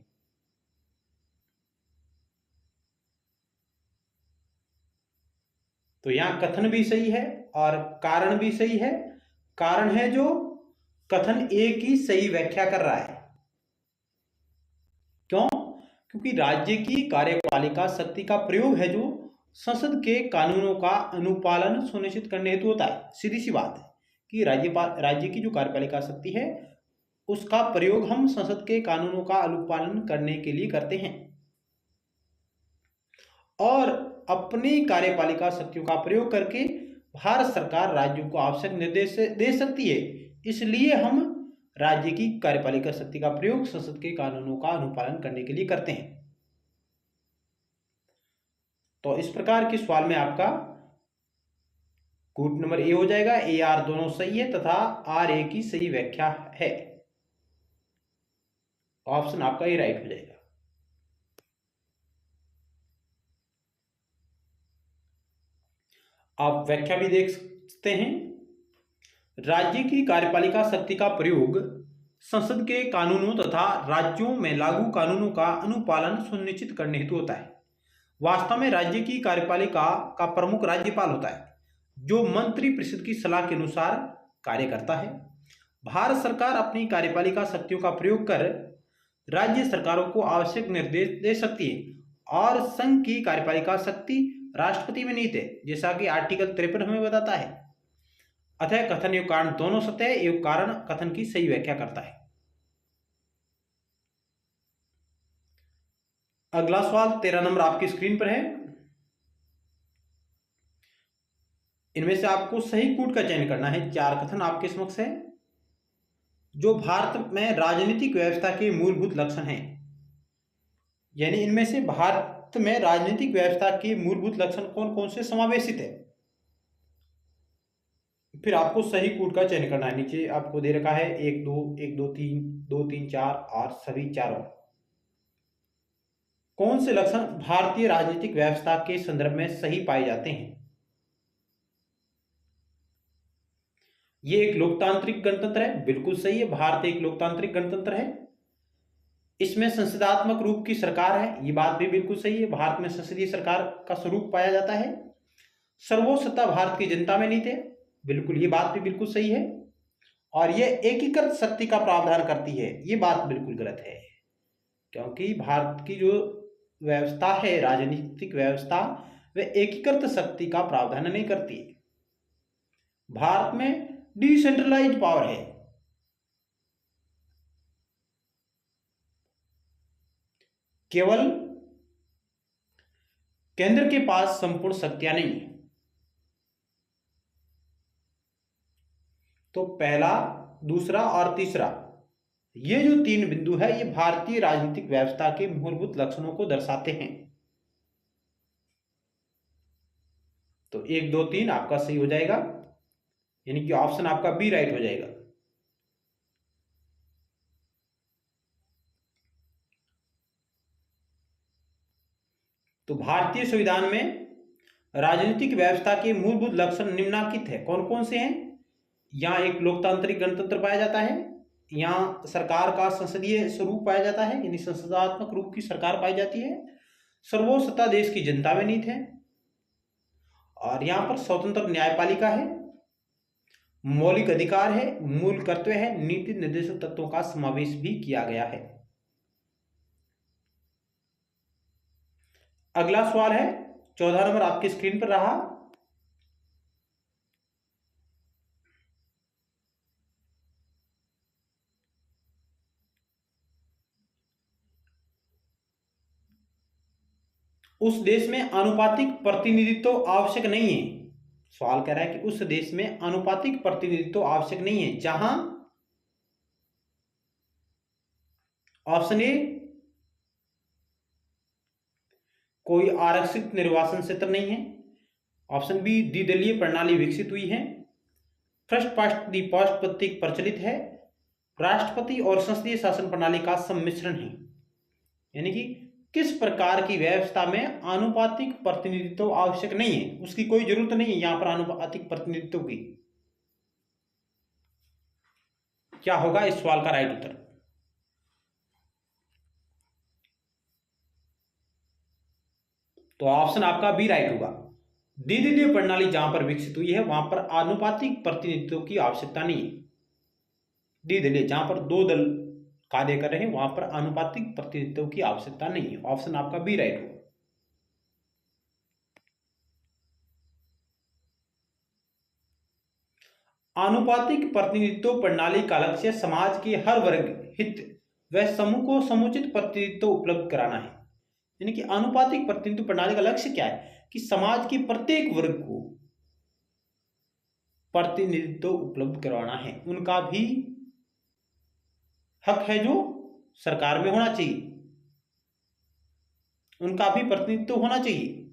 तो यहां कथन भी सही है और कारण भी सही है। कारण है जो कथन ए की सही व्याख्या कर रहा है। क्यों? क्योंकि राज्य की कार्यपालिका शक्ति का प्रयोग है जो संसद के कानूनों का अनुपालन सुनिश्चित करने हेतु होता है। सीधी सी बात है कि राज्य की जो कार्यपालिका शक्ति है उसका प्रयोग हम संसद के कानूनों का अनुपालन करने के लिए करते हैं, और अपनी कार्यपालिका शक्तियों का प्रयोग करके भारत सरकार राज्यों को आवश्यक निर्देश दे सकती है। इसलिए हम राज्य की कार्यपालिका शक्ति का प्रयोग संसद के कानूनों का अनुपालन करने के लिए करते हैं। तो इस प्रकार के सवाल में आपका कूट नंबर ए हो जाएगा। ए आर दोनों सही है तथा आर ए की सही व्याख्या है। ऑप्शन आपका ए राइट हो जाएगा। आप व्याख्या भी देख सकते हैं। राज्य की कार्यपालिका शक्ति का प्रयोग संसद के कानूनों तथा राज्यों में लागू कानूनों का अनुपालन सुनिश्चित करने हेतु होता है। वास्तव में राज्य की कार्यपालिका का प्रमुख राज्यपाल होता है जो मंत्री परिषद की सलाह के अनुसार कार्य करता है। भारत सरकार अपनी कार्यपालिका शक्तियों का प्रयोग कर राज्य सरकारों को आवश्यक निर्देश दे सकती है, और संघ की कार्यपालिका शक्ति राष्ट्रपति में निहित है, जैसा कि आर्टिकल 53 हमें बताता है। अतः कथन एवं कारण दोनों सत्य है एवं कारण कथन की सही व्याख्या करता है। अगला सवाल 13 नंबर आपकी स्क्रीन पर है। इनमें से आपको सही कूट का चयन करना है। 4 कथन आपके समक्ष है जो भारत में राजनीतिक व्यवस्था के मूलभूत लक्षण हैं। यानी इनमें से भारत में राजनीतिक व्यवस्था के मूलभूत लक्षण कौन कौन से समावेशित है, फिर आपको सही कूट का चयन करना है। नीचे आपको दे रखा है 1 2 1 2 3 2 3 4 और सभी चारों। कौन से लक्षण भारतीय राजनीतिक व्यवस्था के संदर्भ में सही पाए जाते हैं? ये एक लोकतांत्रिक गणतंत्र है, बिल्कुल सही है। भारत एक लोकतांत्रिक गणतंत्र है। इसमें संसदात्मक रूप की सरकार है, ये बात भी बिल्कुल सही है। भारत में संसदीय सरकार का स्वरूप पाया जाता है। सर्वोच्च सत्ता भारत की जनता में निहित है, बिल्कुल ये बात भी बिल्कुल सही है। और यह एकीकृत शक्ति का प्रावधान करती है, ये बात बिल्कुल गलत है, क्योंकि भारत की जो व्यवस्था है राजनीतिक व्यवस्था, वह एकीकृत शक्ति का प्रावधान नहीं करती। भारत में डिसेंट्रलाइज्ड पावर है। केवल केंद्र के पास संपूर्ण शक्तियां नहीं है। तो पहला, दूसरा और तीसरा, ये जो 3 बिंदु है ये भारतीय राजनीतिक व्यवस्था के मूलभूत लक्षणों को दर्शाते हैं। तो 1 2 3 आपका सही हो जाएगा, यानी कि ऑप्शन आपका बी राइट हो जाएगा। तो भारतीय संविधान में राजनीतिक व्यवस्था के मूलभूत लक्षण निम्नलिखित है। कौन कौन से हैं? यहाँ एक लोकतांत्रिक गणतंत्र पाया जाता है, यहाँ सरकार का संसदीय स्वरूप पाया जाता है, यानी संसदात्मक रूप की सरकार पाई जाती है। सर्वोच्च सत्ता देश की जनता में निहित है, और यहाँ पर स्वतंत्र न्यायपालिका है, मौलिक अधिकार है, मूल कर्तव्य है, नीति निर्देशक तत्वों का समावेश भी किया गया है। अगला सवाल है 14 नंबर आपकी स्क्रीन पर रहा। उस देश में आनुपातिक प्रतिनिधित्व आवश्यक नहीं है। सवाल कह रहा है कि उस देश में आनुपातिक प्रतिनिधित्व आवश्यक नहीं है जहां ऑप्शन ए कोई आरक्षित निर्वाचन क्षेत्र नहीं है, ऑप्शन बी द्विदलीय प्रणाली विकसित हुई है, फर्स्ट पास्ट दी पोस्ट पद्धति प्रचलित है, राष्ट्रपति और संसदीय शासन प्रणाली का सम्मिश्रण है। यानी कि किस प्रकार की व्यवस्था में आनुपातिक प्रतिनिधित्व आवश्यक नहीं है, उसकी कोई जरूरत नहीं है यहां पर आनुपातिक प्रतिनिधित्व की। क्या होगा इस सवाल का राइट उत्तर? तो ऑप्शन आपका बी राइट होगा। द्विदलीय प्रणाली जहां पर विकसित हुई है वहां पर आनुपातिक प्रतिनिधित्व की आवश्यकता नहीं है। द्विदलीय जहां पर दो दल कार्य कर रहे हैं वहां पर आनुपातिक प्रतिनिधित्व की आवश्यकता नहीं है। ऑप्शन आपका बी राइट होगा। आनुपातिक प्रतिनिधित्व प्रणाली का लक्ष्य समाज के हर वर्ग, हित व समूह को समुचित प्रतिनिधित्व उपलब्ध कराना है। यानी कि आनुपातिक प्रतिनिधित्व प्रणाली का लक्ष्य क्या है कि समाज के प्रत्येक वर्ग को प्रतिनिधित्व उपलब्ध करवाना है, उनका भी हक है जो सरकार में होना चाहिए, उनका भी प्रतिनिधित्व होना चाहिए।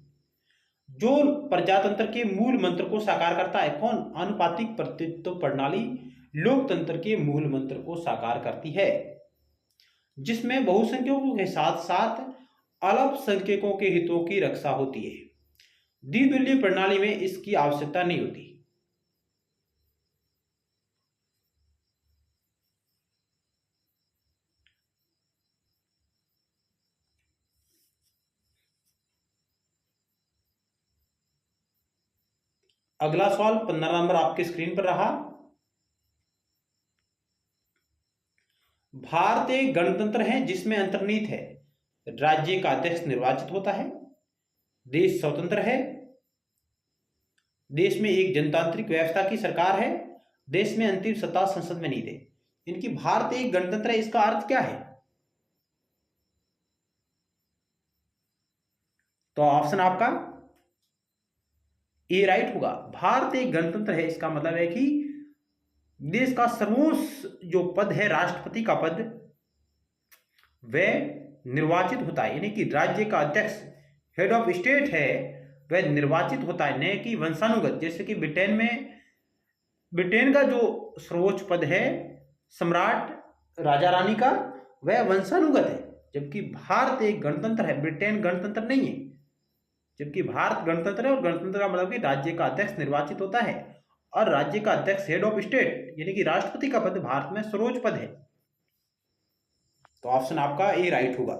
जो प्रजातंत्र के मूल मंत्र को साकार करता है कौन? आनुपातिक प्रतिनिधित्व प्रणाली लोकतंत्र के मूल मंत्र को साकार करती है, जिसमें बहुसंख्यकों के साथ साथ अल्पसंख्यकों के हितों की रक्षा होती है। द्विदलीय प्रणाली में इसकी आवश्यकता नहीं होती। अगला सवाल 15 नंबर आपके स्क्रीन पर रहा। भारत एक गणतंत्र है जिसमें अंतर्निहित है राज्य का अध्यक्ष निर्वाचित होता है, देश स्वतंत्र है, देश में एक जनतांत्रिक व्यवस्था की सरकार है, देश में अंतिम सत्ता संसद में निहित है। इनकी भारत एक गणतंत्र है, इसका अर्थ क्या है? तो ऑप्शन आपका ए राइट होगा। भारत एक गणतंत्र है इसका मतलब है कि देश का सर्वोच्च जो पद है राष्ट्रपति का पद वह निर्वाचित होता है। यानी कि राज्य का अध्यक्ष हेड ऑफ स्टेट है वह निर्वाचित होता है, न कि वंशानुगत। जैसे कि ब्रिटेन का जो सर्वोच्च पद है सम्राट राजा रानी का वह वंशानुगत है, जबकि भारत एक गणतंत्र है, ब्रिटेन गणतंत्र नहीं है। जबकि भारत गणतंत्र है और गणतंत्र का मतलब कि राज्य का अध्यक्ष निर्वाचित होता है और राज्य का अध्यक्ष हेड ऑफ स्टेट यानी कि राष्ट्रपति का पद भारत में सर्वोच्च पद है। तो ऑप्शन आपका ए राइट होगा।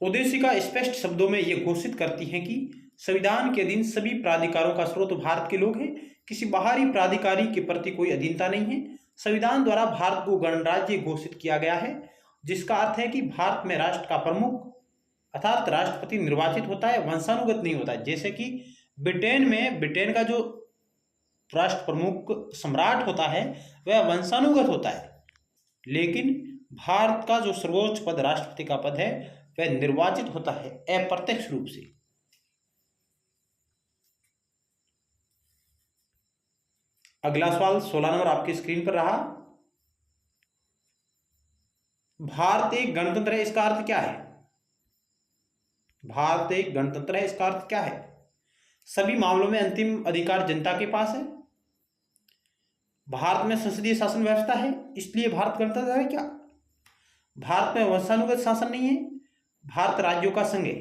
उद्देशिका स्पष्ट शब्दों में यह घोषित करती है कि संविधान के अधीन सभी प्राधिकारों का स्रोत भारत के लोग हैं, किसी बाहरी प्राधिकारी के प्रति कोई अधीनता नहीं है। संविधान द्वारा भारत को गणराज्य घोषित किया गया है, जिसका अर्थ है कि भारत में राष्ट्र का प्रमुख अर्थात राष्ट्रपति निर्वाचित होता है, वंशानुगत नहीं होता है। जैसे कि ब्रिटेन का जो राष्ट्र प्रमुख सम्राट होता है वह वंशानुगत होता है, लेकिन भारत का जो सर्वोच्च पद राष्ट्रपति का पद है वह निर्वाचित होता है अप्रत्यक्ष रूप से। अगला सवाल 16 नंबर आपकी स्क्रीन पर रहा। भारत एक गणतंत्र है इसका अर्थ क्या है? भारत एक गणतंत्र है इसका अर्थ क्या है? सभी मामलों में अंतिम अधिकार जनता के पास है, भारत में संसदीय शासन व्यवस्था है, इसलिए भारत गणतंत्र है। क्या भारत में वंशानुगत शासन नहीं है, भारत राज्यों का संघ है।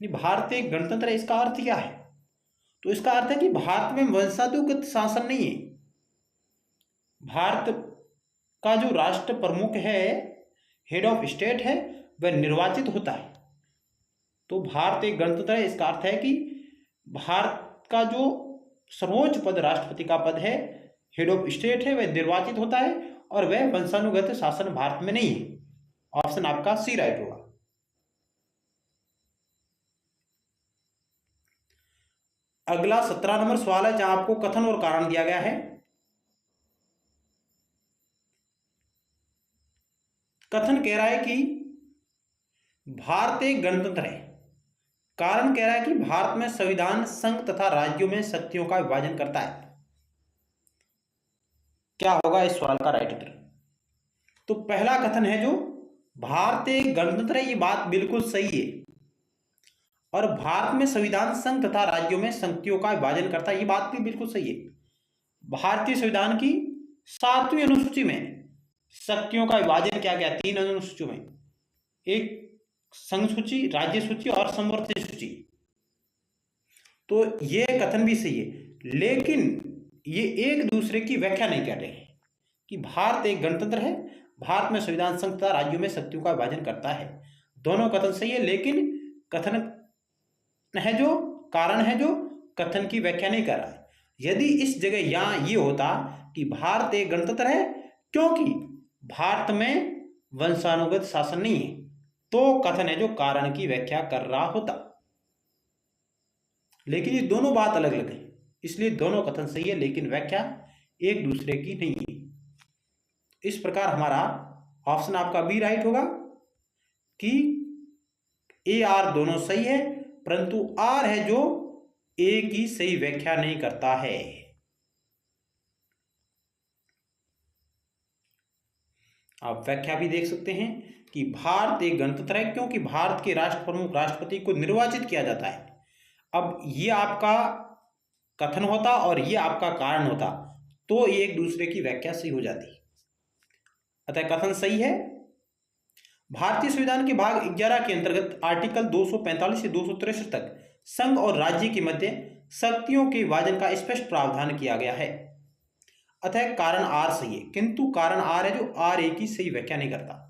भारत एक गणतंत्र है इसका अर्थ क्या है? तो इसका अर्थ है कि भारत में वंशानुगत शासन नहीं है। भारत का जो राष्ट्र प्रमुख है हेड ऑफ स्टेट है वह निर्वाचित होता है। तो भारत एक गणतंत्र है, इसका अर्थ है कि भारत का जो सर्वोच्च पद राष्ट्रपति का पद है, हेड ऑफ स्टेट है, वह निर्वाचित होता है और वह वंशानुगत शासन भारत में नहीं है। ऑप्शन आपका सी राइट होगा। अगला 17 नंबर सवाल है जहां आपको कथन और कारण दिया गया है। कथन कह रहा है कि भारत एक गणतंत्र है। कारण कह रहा है कि भारत में संविधान संघ तथा राज्यों में शक्तियों का विभाजन करता है। क्या होगा इस सवाल का राइट उत्तर? तो पहला कथन है जो भारत एक गणतंत्र है, ये बात बिल्कुल सही है। और भारत में संविधान संघ तथा राज्यों में शक्तियों का विभाजन करता है, ये बात भी बिल्कुल सही है। भारतीय संविधान की 7वीं अनुसूची में शक्तियों का विभाजन क्या गया? 3 अनुसूचियों में, एक संघ सूची, राज्य सूची और समवर्ती सूची। तो ये कथन भी सही है, लेकिन ये एक दूसरे की व्याख्या नहीं कर रहे हैं कि भारत एक गणतंत्र है, भारत में संविधान संघ तथा राज्यों में शक्तियों का विभाजन करता है। दोनों कथन सही है, लेकिन कथन है जो कारण है जो कथन की व्याख्या नहीं कर रहा है। यदि इस जगह यहां ये होता कि भारत एक गणतंत्र है क्योंकि भारत में वंशानुगत शासन नहीं है, तो कथन है जो कारण की व्याख्या कर रहा होता। लेकिन ये दोनों बात अलग अलग है, इसलिए दोनों कथन सही है, लेकिन व्याख्या एक दूसरे की नहीं है। इस प्रकार हमारा ऑप्शन आपका बी राइट होगा कि ए आर दोनों सही है, परंतु आर है जो ए की सही व्याख्या नहीं करता है। आप व्याख्या भी देख सकते हैं कि भारत एक गणतंत्र है क्योंकि भारत के राष्ट्र प्रमुख राष्ट्रपति को निर्वाचित किया जाता है। अब ये आपका कथन होता और ये आपका कारण होता, तो ये एक दूसरे की व्याख्या सही हो जाती। अतः कथन सही है। भारतीय संविधान के भाग 11 के अंतर्गत आर्टिकल 245 से 263 तक संघ और राज्य के मध्य शक्तियों के विभाजन का स्पष्ट प्रावधान किया गया है। अतः कारण आर सही है, किंतु कारण आर है जो आर ए की सही व्याख्या नहीं करता।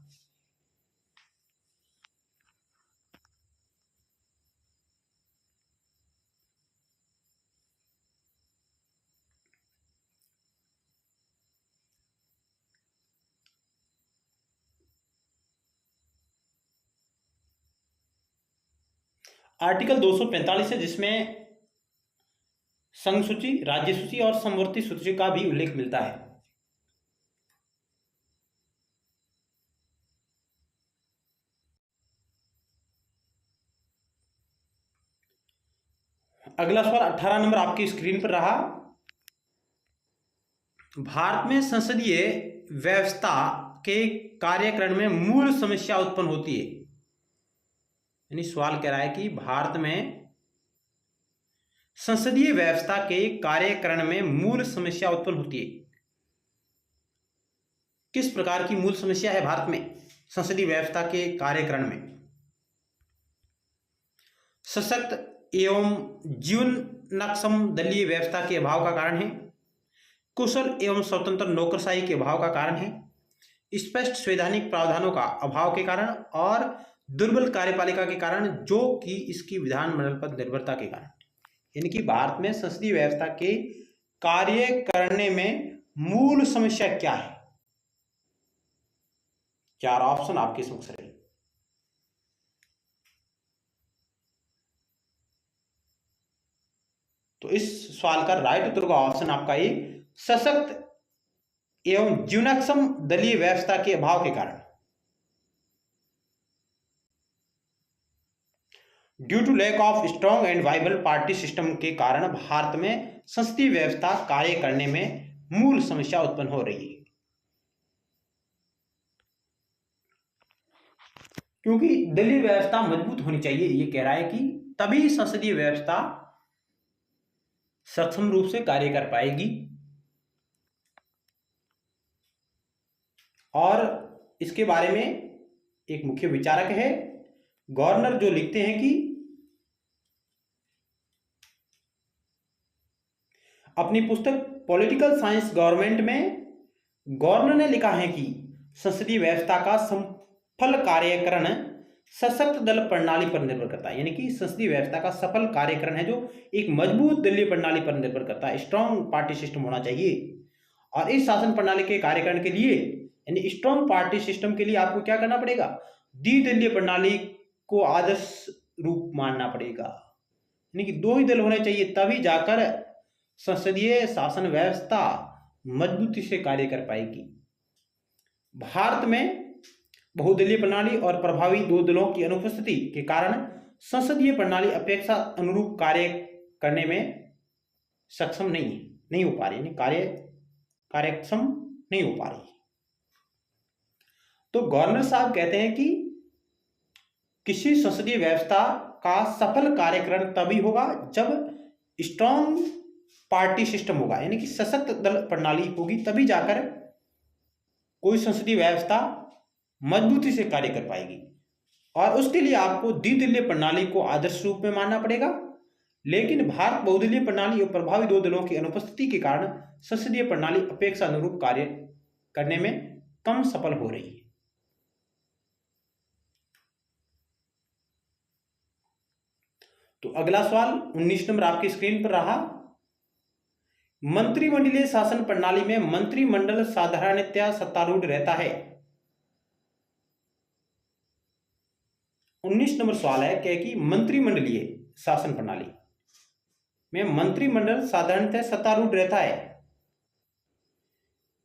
आर्टिकल 245 है जिसमें संघ सूची, राज्य सूची और समवर्ती सूची का भी उल्लेख मिलता है। अगला सवाल 18 नंबर आपकी स्क्रीन पर रहा। भारत में संसदीय व्यवस्था के कार्यक्रम में मूल समस्या उत्पन्न होती है। यानी सवाल कह रहा है कि भारत में संसदीय व्यवस्था के कार्यक्रम में मूल समस्या उत्पन्न होती है। किस प्रकार की मूल समस्या है भारत में संसदीय व्यवस्था के कार्यक्रम में? सशक्त एवं जीवनक्षम दलीय व्यवस्था के अभाव का कारण है, कुशल एवं स्वतंत्र नौकरशाही के अभाव का कारण है, स्पष्ट संवैधानिक प्रावधानों का अभाव के कारण और दुर्बल कार्यपालिका के कारण, जो कि इसकी विधानमंडल पर निर्भरता के कारण। यानी कि भारत में संसदीय व्यवस्था के कार्य करने में मूल समस्या क्या है? 4 ऑप्शन आपके समक्ष रहे। तो इस सवाल का राइट उत्तर का ऑप्शन आपका ए सशक्त एवं जीवनक्षम दलीय व्यवस्था के अभाव के कारण। Due to lack of strong and viable party system के कारण भारत में संसदीय व्यवस्था कार्य करने में मूल समस्या उत्पन्न हो रही है। क्योंकि दलीय व्यवस्था मजबूत होनी चाहिए, ये कह रहा है कि तभी संसदीय व्यवस्था सक्षम रूप से कार्य कर पाएगी। और इसके बारे में एक मुख्य विचारक है गवर्नर, जो लिखते हैं कि अपनी पुस्तक पॉलिटिकल साइंस गवर्नमेंट में गवर्नर ने लिखा है कि संसदीय व्यवस्था का कार्यकरण सशक्त दल प्रणाली पर निर्भर करता है। यानी कि संसदीय व्यवस्था का सफल कार्यकरण है जो एक मजबूत दलीय प्रणाली पर निर्भर करता है। स्ट्रॉन्ग पार्टी सिस्टम होना चाहिए। और इस शासन प्रणाली के कार्यकरण के लिए यानी स्ट्रॉन्ग पार्टी सिस्टम के लिए आपको क्या करना पड़ेगा? द्विदलीय प्रणाली को आदर्श रूप मानना पड़ेगा। यानी कि दो ही दल होने चाहिए, तभी जाकर संसदीय शासन व्यवस्था मजबूती से कार्य कर पाएगी। भारत में बहुदलीय प्रणाली और प्रभावी दो दलों की अनुपस्थिति के कारण संसदीय प्रणाली अपेक्षा अनुरूप कार्य करने में सक्षम नहीं हो पा रही, यानी कार्यक्षम नहीं हो पा रही। तो गवर्नर साहब कहते हैं कि किसी संसदीय व्यवस्था का सफल कार्यकरण तभी होगा जब स्ट्रॉन्ग पार्टी सिस्टम होगा, यानी कि सशक्त दल प्रणाली होगी, तभी जाकर कोई संसदीय व्यवस्था मजबूती से कार्य कर पाएगी। और उसके लिए आपको द्विदलीय प्रणाली को आदर्श रूप में मानना पड़ेगा। लेकिन भारत बहुदलीय प्रणाली और प्रभावी दो दलों की अनुपस्थिति के कारण संसदीय प्रणाली अपेक्षा अनुरूप कार्य करने में कम सफल हो रही है। तो अगला सवाल 19 नंबर आपकी स्क्रीन पर रहा। मंत्रिमंडलीय शासन प्रणाली में मंत्रिमंडल साधारणतया सत्तारूढ़ रहता है। 19 नंबर सवाल है कि मंत्रिमंडलीय शासन प्रणाली में मंत्रिमंडल साधारणतः सत्तारूढ़ रहता है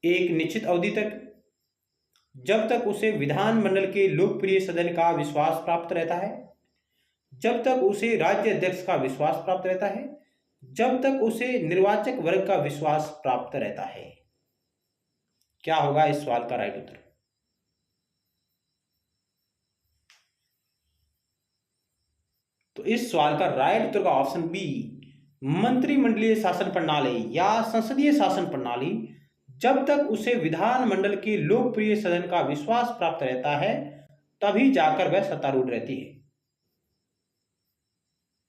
एक निश्चित अवधि तक, जब तक उसे विधानमंडल के लोकप्रिय सदन का विश्वास प्राप्त रहता है, जब तक उसे राज्य अध्यक्ष का विश्वास प्राप्त रहता है, जब तक उसे निर्वाचक वर्ग का विश्वास प्राप्त रहता है। क्या होगा इस सवाल का राइट उत्तर? तो इस सवाल का राइट उत्तर का ऑप्शन बी, मंत्रिमंडलीय शासन प्रणाली या संसदीय शासन प्रणाली जब तक उसे विधानमंडल के लोकप्रिय सदन का विश्वास प्राप्त रहता है तभी जाकर वह सत्तारूढ़ रहती है।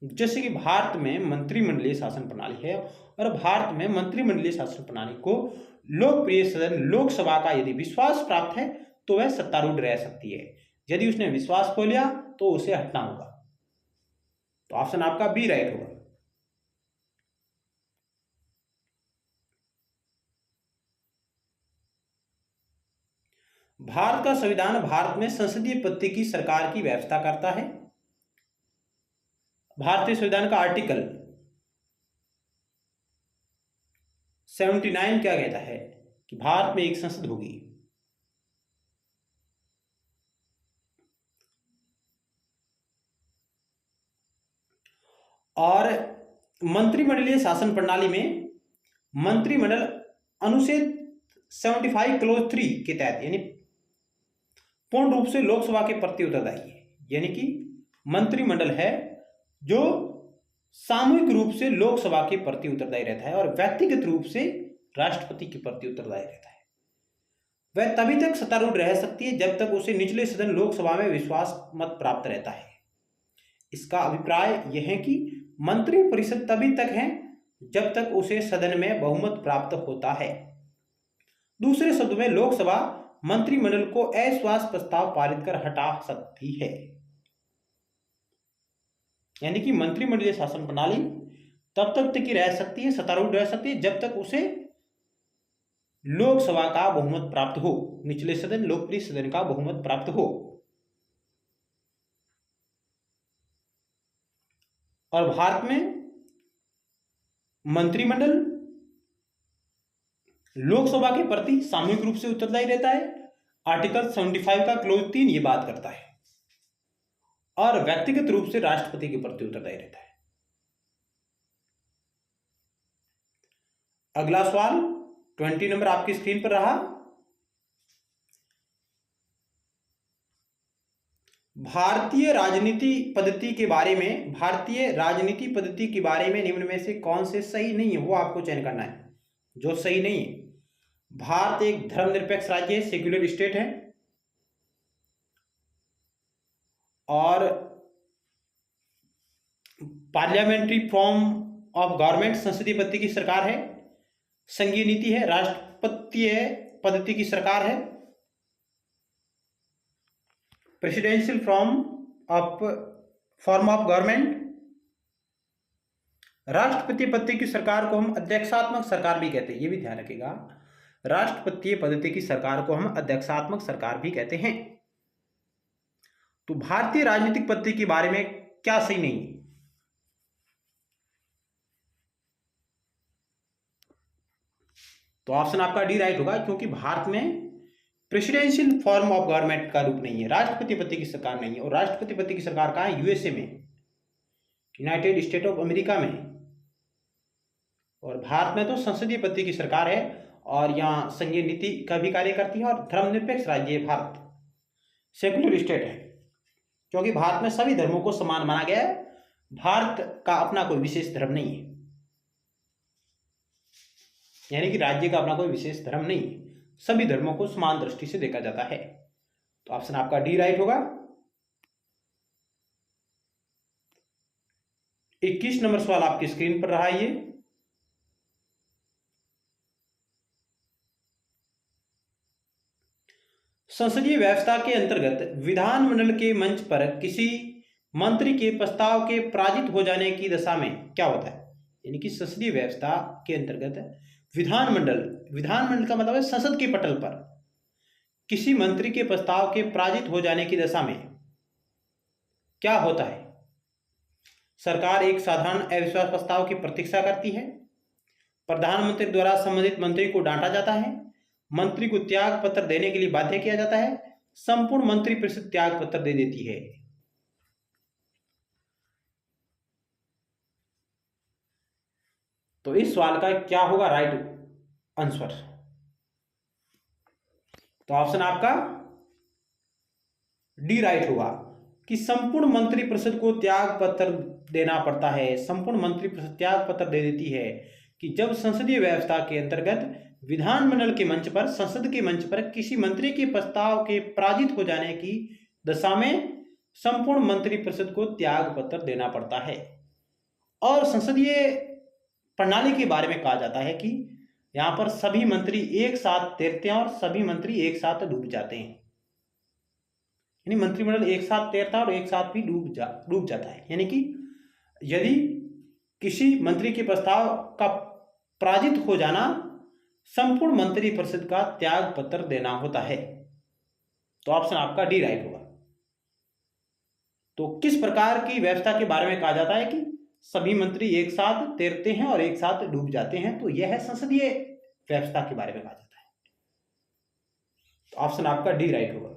जैसे कि भारत में मंत्रिमंडलीय शासन प्रणाली है और भारत में मंत्रिमंडलीय शासन प्रणाली को लोकप्रिय सदन लोकसभा का यदि विश्वास प्राप्त है तो वह सत्तारूढ़ रह सकती है। यदि उसने विश्वास खो लिया तो उसे हटना होगा। तो ऑप्शन आपका बी राइट होगा। भारत का संविधान भारत में संसदीय पद्धति की सरकार की व्यवस्था करता है। भारतीय संविधान का आर्टिकल 79 क्या कहता है कि भारत में एक संसद होगी। और मंत्रिमंडलीय शासन प्रणाली में मंत्रिमंडल अनुच्छेद 75 क्लोज 3 के तहत यानी पूर्ण रूप से लोकसभा के प्रति उत्तरदायी है। यानी कि मंत्रिमंडल है जो सामूहिक रूप से लोकसभा के प्रति उत्तरदायी रहता है और व्यक्तिगत रूप से राष्ट्रपति के प्रति उत्तरदायी रहता है। वह तभी तक सत्तारूढ़ रह सकती है जब तक उसे निचले सदन लोकसभा में विश्वास मत प्राप्त रहता है। इसका अभिप्राय यह है कि मंत्रिपरिषद तभी तक है जब तक उसे सदन में बहुमत प्राप्त होता है। दूसरे शब्दों में लोकसभा मंत्रिमंडल को अविश्वास प्रस्ताव पारित कर हटा सकती है। यानी कि मंत्रिमंडलीय शासन प्रणाली तब तक टिकी रह सकती है, सत्तारूढ़ रह सकती है जब तक उसे लोकसभा का बहुमत प्राप्त हो, निचले सदन लोकप्रिय सदन का बहुमत प्राप्त हो। और भारत में मंत्रिमंडल लोकसभा के प्रति सामूहिक रूप से उत्तरदायी रहता है। आर्टिकल 75 का क्लोज 3 ये बात करता है और व्यक्तिगत रूप से राष्ट्रपति के प्रति उत्तरदायी रहता है। अगला सवाल 20 नंबर आपकी स्क्रीन पर रहा। भारतीय राजनीति पद्धति के बारे में निम्न में से कौन से सही नहीं है वो आपको चयन करना है। जो सही नहीं है, भारत एक धर्मनिरपेक्ष राज्य है, सेक्युलर स्टेट है और पार्लियामेंट्री फॉर्म ऑफ गवर्नमेंट संसदीय पद्धति की सरकार है, संघीय नीति है, राष्ट्रपतीय पद्धति की सरकार है प्रेसिडेंशियल फॉर्म ऑफ गवर्नमेंट। राष्ट्रपति पद्धति की सरकार को हम अध्यक्षात्मक सरकार भी कहते हैं, ये भी ध्यान रखिएगा। राष्ट्रपतीय पद्धति की सरकार को हम अध्यक्षात्मक सरकार भी कहते हैं। तो भारतीय राजनीतिक पद्धति के बारे में क्या सही नहीं है? तो ऑप्शन आपका डी राइट होगा, क्योंकि भारत में प्रेसिडेंशियल फॉर्म ऑफ गवर्नमेंट का रूप नहीं है, राष्ट्रपति पद्धति की सरकार नहीं है। और राष्ट्रपति पद्धति की सरकार कहाँ है? यूएसए में, यूनाइटेड स्टेट ऑफ अमेरिका में। और भारत में तो संसदीय पद्धति की सरकार है और यहाँ संघीय नीति का भी कार्य करती है और धर्मनिरपेक्ष राज्य है भारत, सेक्युलर स्टेट है, क्योंकि भारत में सभी धर्मों को समान माना गया है। भारत का अपना कोई विशेष धर्म नहीं है, यानी कि राज्य का अपना कोई विशेष धर्म नहीं है, सभी धर्मों को समान दृष्टि से देखा जाता है। तो ऑप्शन आपका डी राइट होगा। 21 नंबर सवाल आपकी स्क्रीन पर रहा है ये। संसदीय व्यवस्था के अंतर्गत विधानमंडल के मंच पर किसी मंत्री के प्रस्ताव के पराजित हो जाने की दशा में क्या होता है? यानी कि संसदीय व्यवस्था के अंतर्गत विधानमंडल का मतलब है संसद के पटल पर किसी मंत्री के प्रस्ताव के पराजित हो जाने की दशा में क्या होता है? सरकार एक साधारण अविश्वास प्रस्ताव की प्रतीक्षा करती है, प्रधानमंत्री द्वारा संबंधित मंत्री को डांटा जाता है, मंत्री को त्याग पत्र देने के लिए बाध्य किया जाता है, संपूर्ण मंत्री परिषद त्याग पत्र दे देती है। तो इस सवाल का क्या होगा राइट आंसर? तो ऑप्शन आपका डी राइट होगा कि संपूर्ण मंत्री परिषद को त्याग पत्र देना पड़ता है। संपूर्ण मंत्री परिषद त्याग पत्र दे देती है कि जब संसदीय व्यवस्था के अंतर्गत विधानमंडल के मंच पर, संसद के मंच पर किसी मंत्री के प्रस्ताव के पराजित हो जाने की दशा में संपूर्ण मंत्री परिषद को त्याग पत्र देना पड़ता है। और संसदीय प्रणाली के बारे में कहा जाता है कि यहां पर सभी मंत्री एक साथ तैरते हैं और सभी मंत्री एक साथ डूब जाते हैं, यानी मंत्रिमंडल एक साथ तैरता है और एक साथ भी डूब जाता है। यानी कि यदि किसी मंत्री के प्रस्ताव का पराजित हो जाना, संपूर्ण मंत्री परिषद का त्याग पत्र देना होता है। तो ऑप्शन आपका डी राइट होगा। तो किस प्रकार की व्यवस्था के बारे में कहा जाता है कि सभी मंत्री एक साथ तैरते हैं और एक साथ डूब जाते हैं? तो यह है संसदीय व्यवस्था के बारे में कहा जाता है। तो ऑप्शन आपका डी राइट होगा।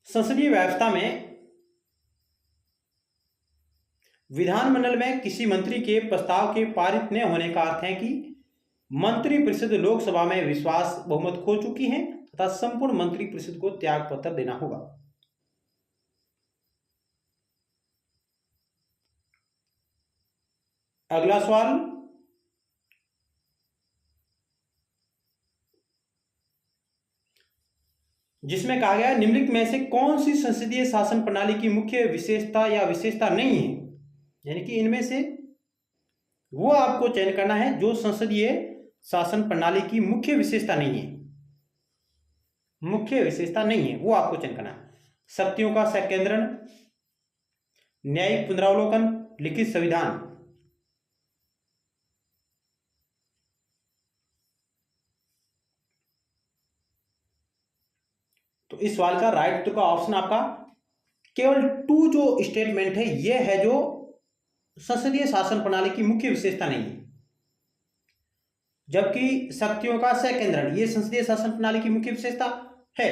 संसदीय व्यवस्था में विधानमंडल में किसी मंत्री के प्रस्ताव के पारित न होने का अर्थ है कि मंत्रिपरिषद लोकसभा में विश्वास बहुमत खो चुकी है तथा संपूर्ण मंत्रिपरिषद को त्याग पत्र देना होगा। अगला सवाल, जिसमें कहा गया निम्नलिखित में से कौन सी संसदीय शासन प्रणाली की मुख्य विशेषता या विशेषता नहीं है? यानी कि इनमें से वो आपको चयन करना है जो संसदीय शासन प्रणाली की मुख्य विशेषता नहीं है, मुख्य विशेषता नहीं है, वो आपको चयन करना है। शक्तियों का संकेंद्रण, न्यायिक पुनरावलोकन, लिखित संविधान। तो इस सवाल का राइट उत्तर का ऑप्शन आपका केवल 2 जो स्टेटमेंट है यह है जो संसदीय शासन प्रणाली की मुख्य विशेषता नहीं है, जबकि शक्तियों का संकेंद्रण ये संसदीय शासन प्रणाली की मुख्य विशेषता है,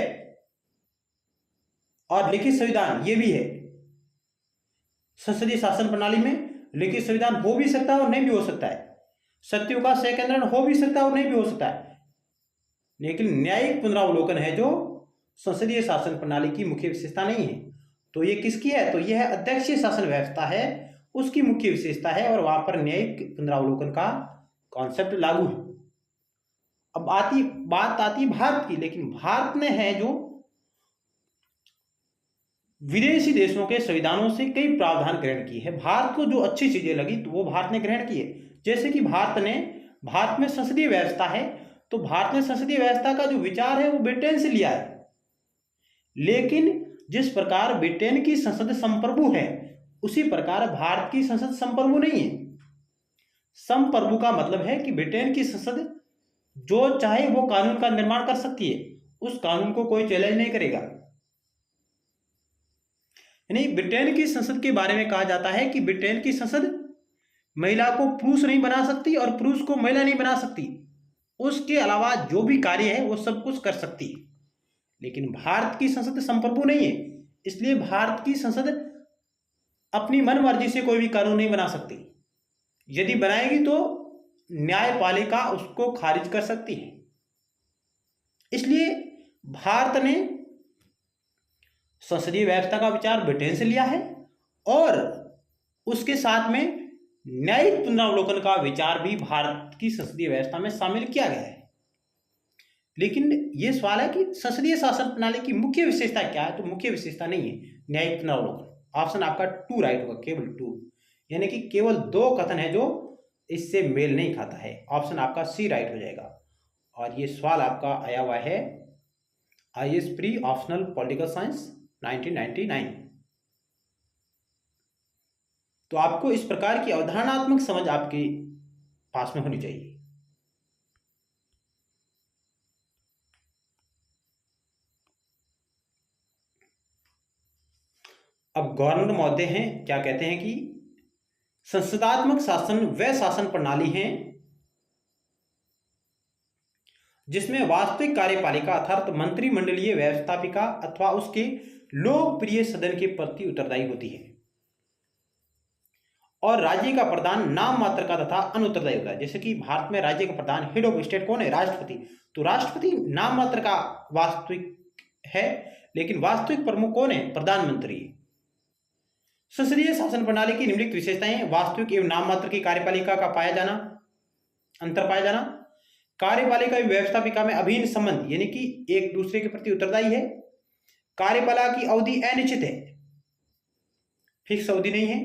और लिखित संविधान ये भी है। संसदीय शासन प्रणाली में लिखित संविधान हो भी सकता है और नहीं भी हो सकता है, शक्तियों का संकेंद्रण हो भी सकता है और नहीं भी हो सकता है, लेकिन न्यायिक पुनरावलोकन है जो संसदीय शासन प्रणाली की मुख्य विशेषता नहीं है। तो ये किसकी है? तो यह अध्यक्षीय शासन व्यवस्था है, उसकी मुख्य विशेषता है, और वहां पर न्यायिक पुनरावलोकन का कॉन्सेप्ट लागू है। अब बात आती भारत की, लेकिन भारत ने है जो विदेशी देशों के संविधानों से कई प्रावधान ग्रहण किए हैं। भारत को जो अच्छी चीजें लगी तो वो भारत ने ग्रहण की है। जैसे कि भारत में संसदीय व्यवस्था है तो भारत ने संसदीय व्यवस्था का जो विचार है वो ब्रिटेन से लिया है, लेकिन जिस प्रकार ब्रिटेन की संसद संप्रभु है उसी प्रकार भारत की संसद संप्रभु नहीं है। संप्रभु का मतलब है कि ब्रिटेन की संसद जो चाहे वो कानून का निर्माण कर सकती है, उस कानून को कोई चैलेंज नहीं करेगा। यानी ब्रिटेन की संसद के बारे में कहा जाता है कि ब्रिटेन की संसद महिला को पुरुष नहीं बना सकती और पुरुष को महिला नहीं बना सकती, उसके अलावा जो भी कार्य है वो सब कुछ कर सकती है। लेकिन भारत की संसद संप्रभु नहीं है, इसलिए भारत की संसद अपनी मन मर्जी से कोई भी कानून नहीं बना सकती। यदि बनाएगी तो न्यायपालिका उसको खारिज कर सकती है। इसलिए भारत ने संसदीय व्यवस्था का विचार ब्रिटेन से लिया है और उसके साथ में न्यायिक पुनरावलोकन का विचार भी भारत की संसदीय व्यवस्था में शामिल किया गया है। लेकिन यह सवाल है कि संसदीय शासन प्रणाली की मुख्य विशेषता क्या है, तो मुख्य विशेषता नहीं है न्यायिक पुनरावलोकन। ऑप्शन आपका 2 राइट होगा, केवल 2, यानी कि केवल 2 कथन है जो इससे मेल नहीं खाता है। ऑप्शन आपका सी राइट हो जाएगा। और ये सवाल आपका आया हुआ है IAS pre optional political science 1999। तो आपको इस प्रकार की अवधारणात्मक समझ आपके पास में होनी चाहिए। अब गवर्नर महोदय हैं क्या कहते हैं कि संसदात्मक शासन वह शासन प्रणाली है जिसमें वास्तविक कार्यपालिका अर्थात मंत्रिमंडलीय व्यवस्थापिका अथवा उसके लोकप्रिय सदन के प्रति उत्तरदायी होती है और राज्य का प्रधान नाम मात्र का तथा अनुत्तरदायी होता है। जैसे कि भारत में राज्य का प्रधान हेड ऑफ स्टेट कौन है, राष्ट्रपति। तो राष्ट्रपति नाम मात्र का वास्तविक है, लेकिन वास्तविक प्रमुख कौन है, प्रधानमंत्री। संसदीय शासन प्रणाली की निम्नलिखित विशेषताएं। वास्तविक एवं नाम मात्र की कार्यपालिका का अंतर पाया जाना। कार्यपालिका एवं व्यवस्थापिका में अभिन्न संबंध, यानी कि एक दूसरे के प्रति उत्तरदायी है। कार्यपालिका की अवधि अनिश्चित है, फिक्स अवधि नहीं है,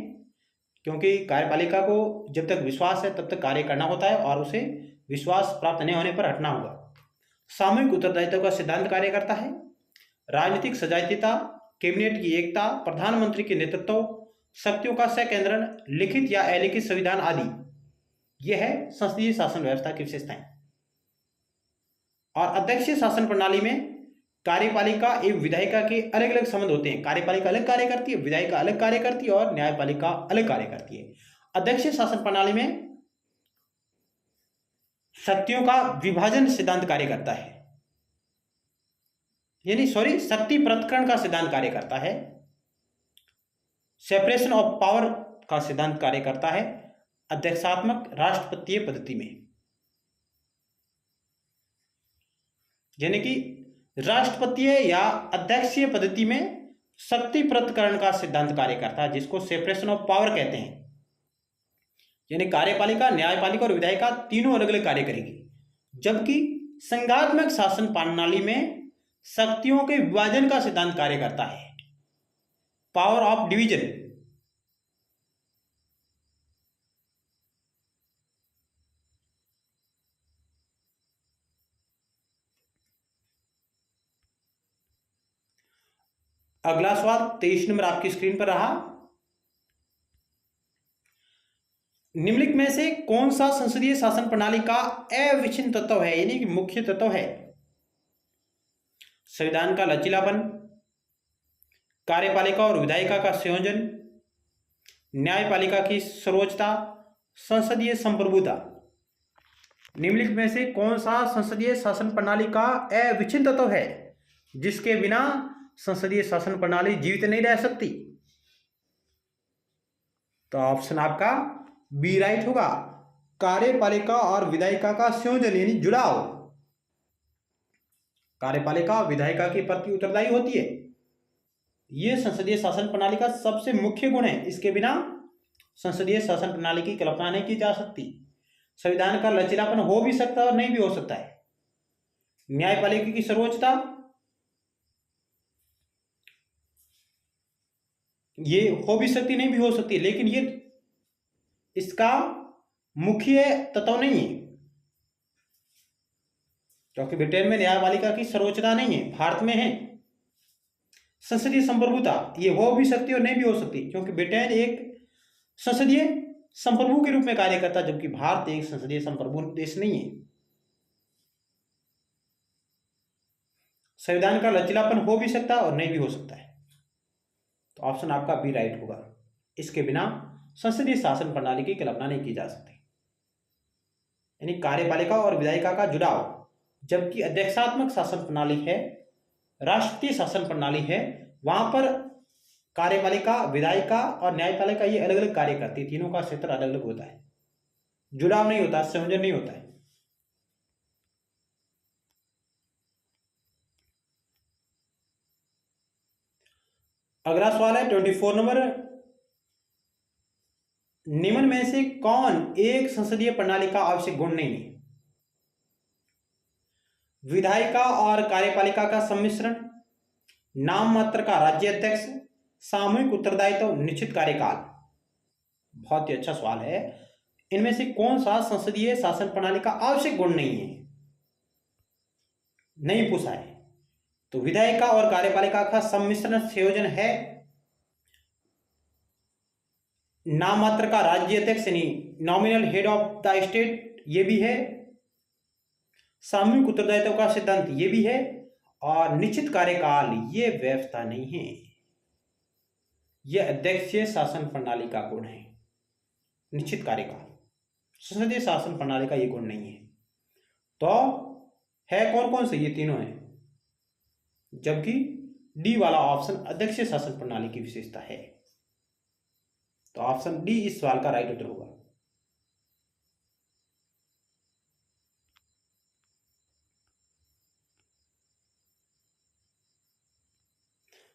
क्योंकि कार्यपालिका को जब तक विश्वास है तब तक कार्य करना होता है और उसे विश्वास प्राप्त नहीं होने पर हटना होगा। सामूहिक उत्तरदायित्व का सिद्धांत कार्य करता है। राजनीतिक सजातीयता, कैबिनेट की एकता, प्रधानमंत्री के नेतृत्व, शक्तियों का संकेंद्रण, लिखित या अलिखित संविधान आदि, यह है संसदीय शासन व्यवस्था की विशेषताएं। और अध्यक्षीय शासन प्रणाली में कार्यपालिका एवं विधायिका के अलग अलग संबंध होते हैं। कार्यपालिका अलग कार्य करती है, विधायिका अलग कार्य करती है और न्यायपालिका अलग कार्य करती है। अध्यक्षीय शासन प्रणाली में शक्तियों का विभाजन सिद्धांत कार्य करता है, शक्ति पृथक्करण का सिद्धांत कार्य करता है। सेपरेशन ऑफ पावर का सिद्धांत कार्य करता है अध्यक्षात्मक राष्ट्रपतीय पद्धति में, यानी कि राष्ट्रपतीय या अध्यक्षीय पद्धति में शक्ति पृथक्करण का सिद्धांत कार्य करता है, जिसको सेपरेशन ऑफ पावर कहते हैं। यानी कार्यपालिका, न्यायपालिका और विधायिका तीनों अलग अलग कार्य करेगी, जबकि संघात्मक शासन प्रणाली में शक्तियों के विभाजन का सिद्धांत कार्य करता है, पावर ऑफ डिवीजन। अगला सवाल 23 नंबर आपकी स्क्रीन पर रहा। निम्नलिखित में से कौन सा संसदीय शासन प्रणाली का अविच्छिन्न तत्व है, यानी कि मुख्य तत्व है। संविधान का लचीलापन, कार्यपालिका और विधायिका का संयोजन, न्यायपालिका की सर्वोच्चता, संसदीय संप्रभुता। निम्नलिखित में से कौन सा संसदीय शासन प्रणाली का अविच्छिन्न तत्व है जिसके बिना संसदीय शासन प्रणाली जीवित नहीं रह सकती। तो ऑप्शन आपका बी राइट होगा, कार्यपालिका और विधायिका का संयोजन यानी जुड़ाव। कार्यपालिका विधायिका के प्रति उत्तरदायी होती है, यह संसदीय शासन प्रणाली का सबसे मुख्य गुण है। इसके बिना संसदीय शासन प्रणाली की कल्पना नहीं की जा सकती। संविधान का लचीलापन हो भी सकता है और नहीं भी हो सकता है। न्यायपालिका की सर्वोच्चता, ये हो भी सकती नहीं भी हो सकती, लेकिन ये इसका मुख्य तत्व नहीं है। क्योंकि ब्रिटेन में न्यायपालिका की सर्वोच्चता नहीं है, भारत में है। संसदीय संप्रभुता ये हो भी सकती है और नहीं भी हो सकती, क्योंकि ब्रिटेन एक संसदीय संप्रभु के रूप में कार्य करता है, जबकि भारत एक संसदीय संप्रभु देश नहीं है। संविधान का लचीलापन हो भी सकता है और नहीं भी हो सकता है। तो ऑप्शन आपका बी राइट होगा। इसके बिना संसदीय शासन प्रणाली की कल्पना नहीं की जा सकती। यानी कार्यपालिका और विधायिका का जुड़ाव, जबकि अध्यक्षात्मक शासन प्रणाली है, राष्ट्रीय शासन प्रणाली है, वहां पर कार्यपालिका, विधायिका और न्यायपालिका ये अलग अलग कार्य करती है, तीनों का क्षेत्र अलग अलग होता है, जुड़ाव नहीं होता, संयोजन नहीं होता है। अगला सवाल है 24 नंबर, निम्न में से कौन एक संसदीय प्रणाली का आवश्यक गुण नहीं है? विधायिका और कार्यपालिका का सम्मिश्रण, नाम मात्र का राज्य अध्यक्ष, सामूहिक उत्तरदायित्व, निश्चित कार्यकाल। बहुत ही अच्छा सवाल है। इनमें से कौन सा संसदीय शासन प्रणाली का आवश्यक गुण नहीं है? नहीं पूछा है। तो विधायिका और कार्यपालिका का सम्मिश्रण संयोजन है, नाम मात्र का राज्य अध्यक्ष यानी nominal head of the state ये भी है, सामूहिक उत्तरदायित्व का सिद्धांत ये भी है, और निश्चित कार्यकाल ये व्यवस्था नहीं है। यह अध्यक्षीय शासन प्रणाली का गुण है। निश्चित कार्यकाल संसदीय शासन प्रणाली का ये गुण नहीं है। तो है कौन कौन से? ये तीनों हैं, जबकि डी वाला ऑप्शन अध्यक्षीय शासन प्रणाली की विशेषता है। तो ऑप्शन डी इस सवाल का राइट उत्तर होगा।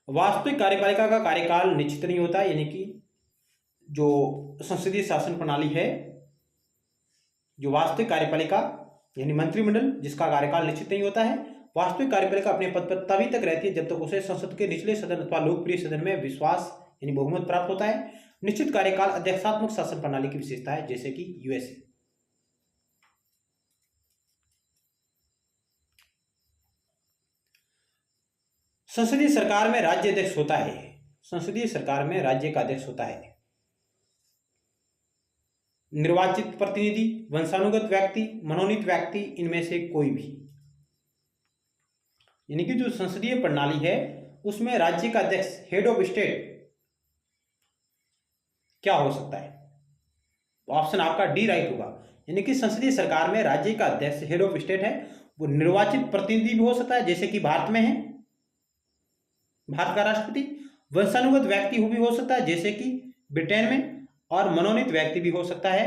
वास्तविक कार्यपालिका का कार्यकाल निश्चित नहीं होता, यानी कि जो संसदीय शासन प्रणाली है, जो वास्तविक कार्यपालिका यानी मंत्रिमंडल जिसका कार्यकाल निश्चित नहीं होता है, वास्तविक कार्यपालिका अपने पद पर तभी तक रहती है जब तक उसे संसद के निचले सदन अथवा लोकप्रिय सदन में विश्वास यानी बहुमत प्राप्त होता है। निश्चित कार्यकाल अध्यक्षात्मक शासन प्रणाली की विशेषता है, जैसे कि यूएसए। संसदीय सरकार में राज्य अध्यक्ष होता है। संसदीय सरकार में राज्य का अध्यक्ष होता है निर्वाचित प्रतिनिधि, वंशानुगत व्यक्ति, मनोनीत व्यक्ति, इनमें से कोई भी। यानी कि जो संसदीय प्रणाली है उसमें राज्य का अध्यक्ष हेड ऑफ स्टेट क्या हो सकता है? तो ऑप्शन आपका डी राइट होगा। यानी कि संसदीय सरकार में राज्य का अध्यक्ष हेड ऑफ स्टेट है, वो निर्वाचित प्रतिनिधि भी हो सकता है, जैसे कि भारत में है भारत का राष्ट्रपति, वंशानुगत व्यक्ति भी हो सकता है जैसे कि ब्रिटेन में, और मनोनीत व्यक्ति भी हो सकता है।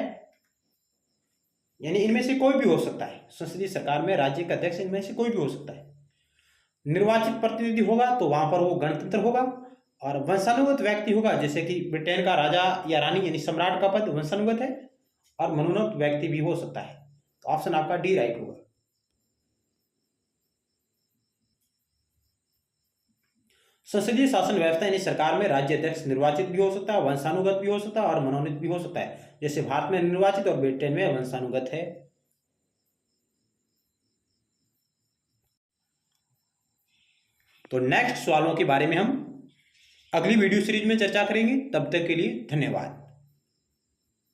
यानी इनमें से कोई भी हो सकता है। संसदीय सरकार में राज्य का अध्यक्ष इनमें से कोई भी हो सकता है। निर्वाचित प्रतिनिधि होगा तो वहां पर वो गणतंत्र होगा, और वंशानुगत व्यक्ति होगा जैसे कि ब्रिटेन का राजा या रानी यानी सम्राट का पद वंशानुगत है, और मनोनीत व्यक्ति भी हो सकता है। तो ऑप्शन आपका डी राइट होगा। संसदीय शासन व्यवस्था यानी सरकार में राज्य अध्यक्ष निर्वाचित भी हो सकता है, वंशानुगत भी हो सकता है और मनोनीत भी हो सकता है, जैसे भारत में निर्वाचित और ब्रिटेन में वंशानुगत है। तो नेक्स्ट सवालों के बारे में हम अगली वीडियो सीरीज में चर्चा करेंगे। तब तक के लिए धन्यवाद।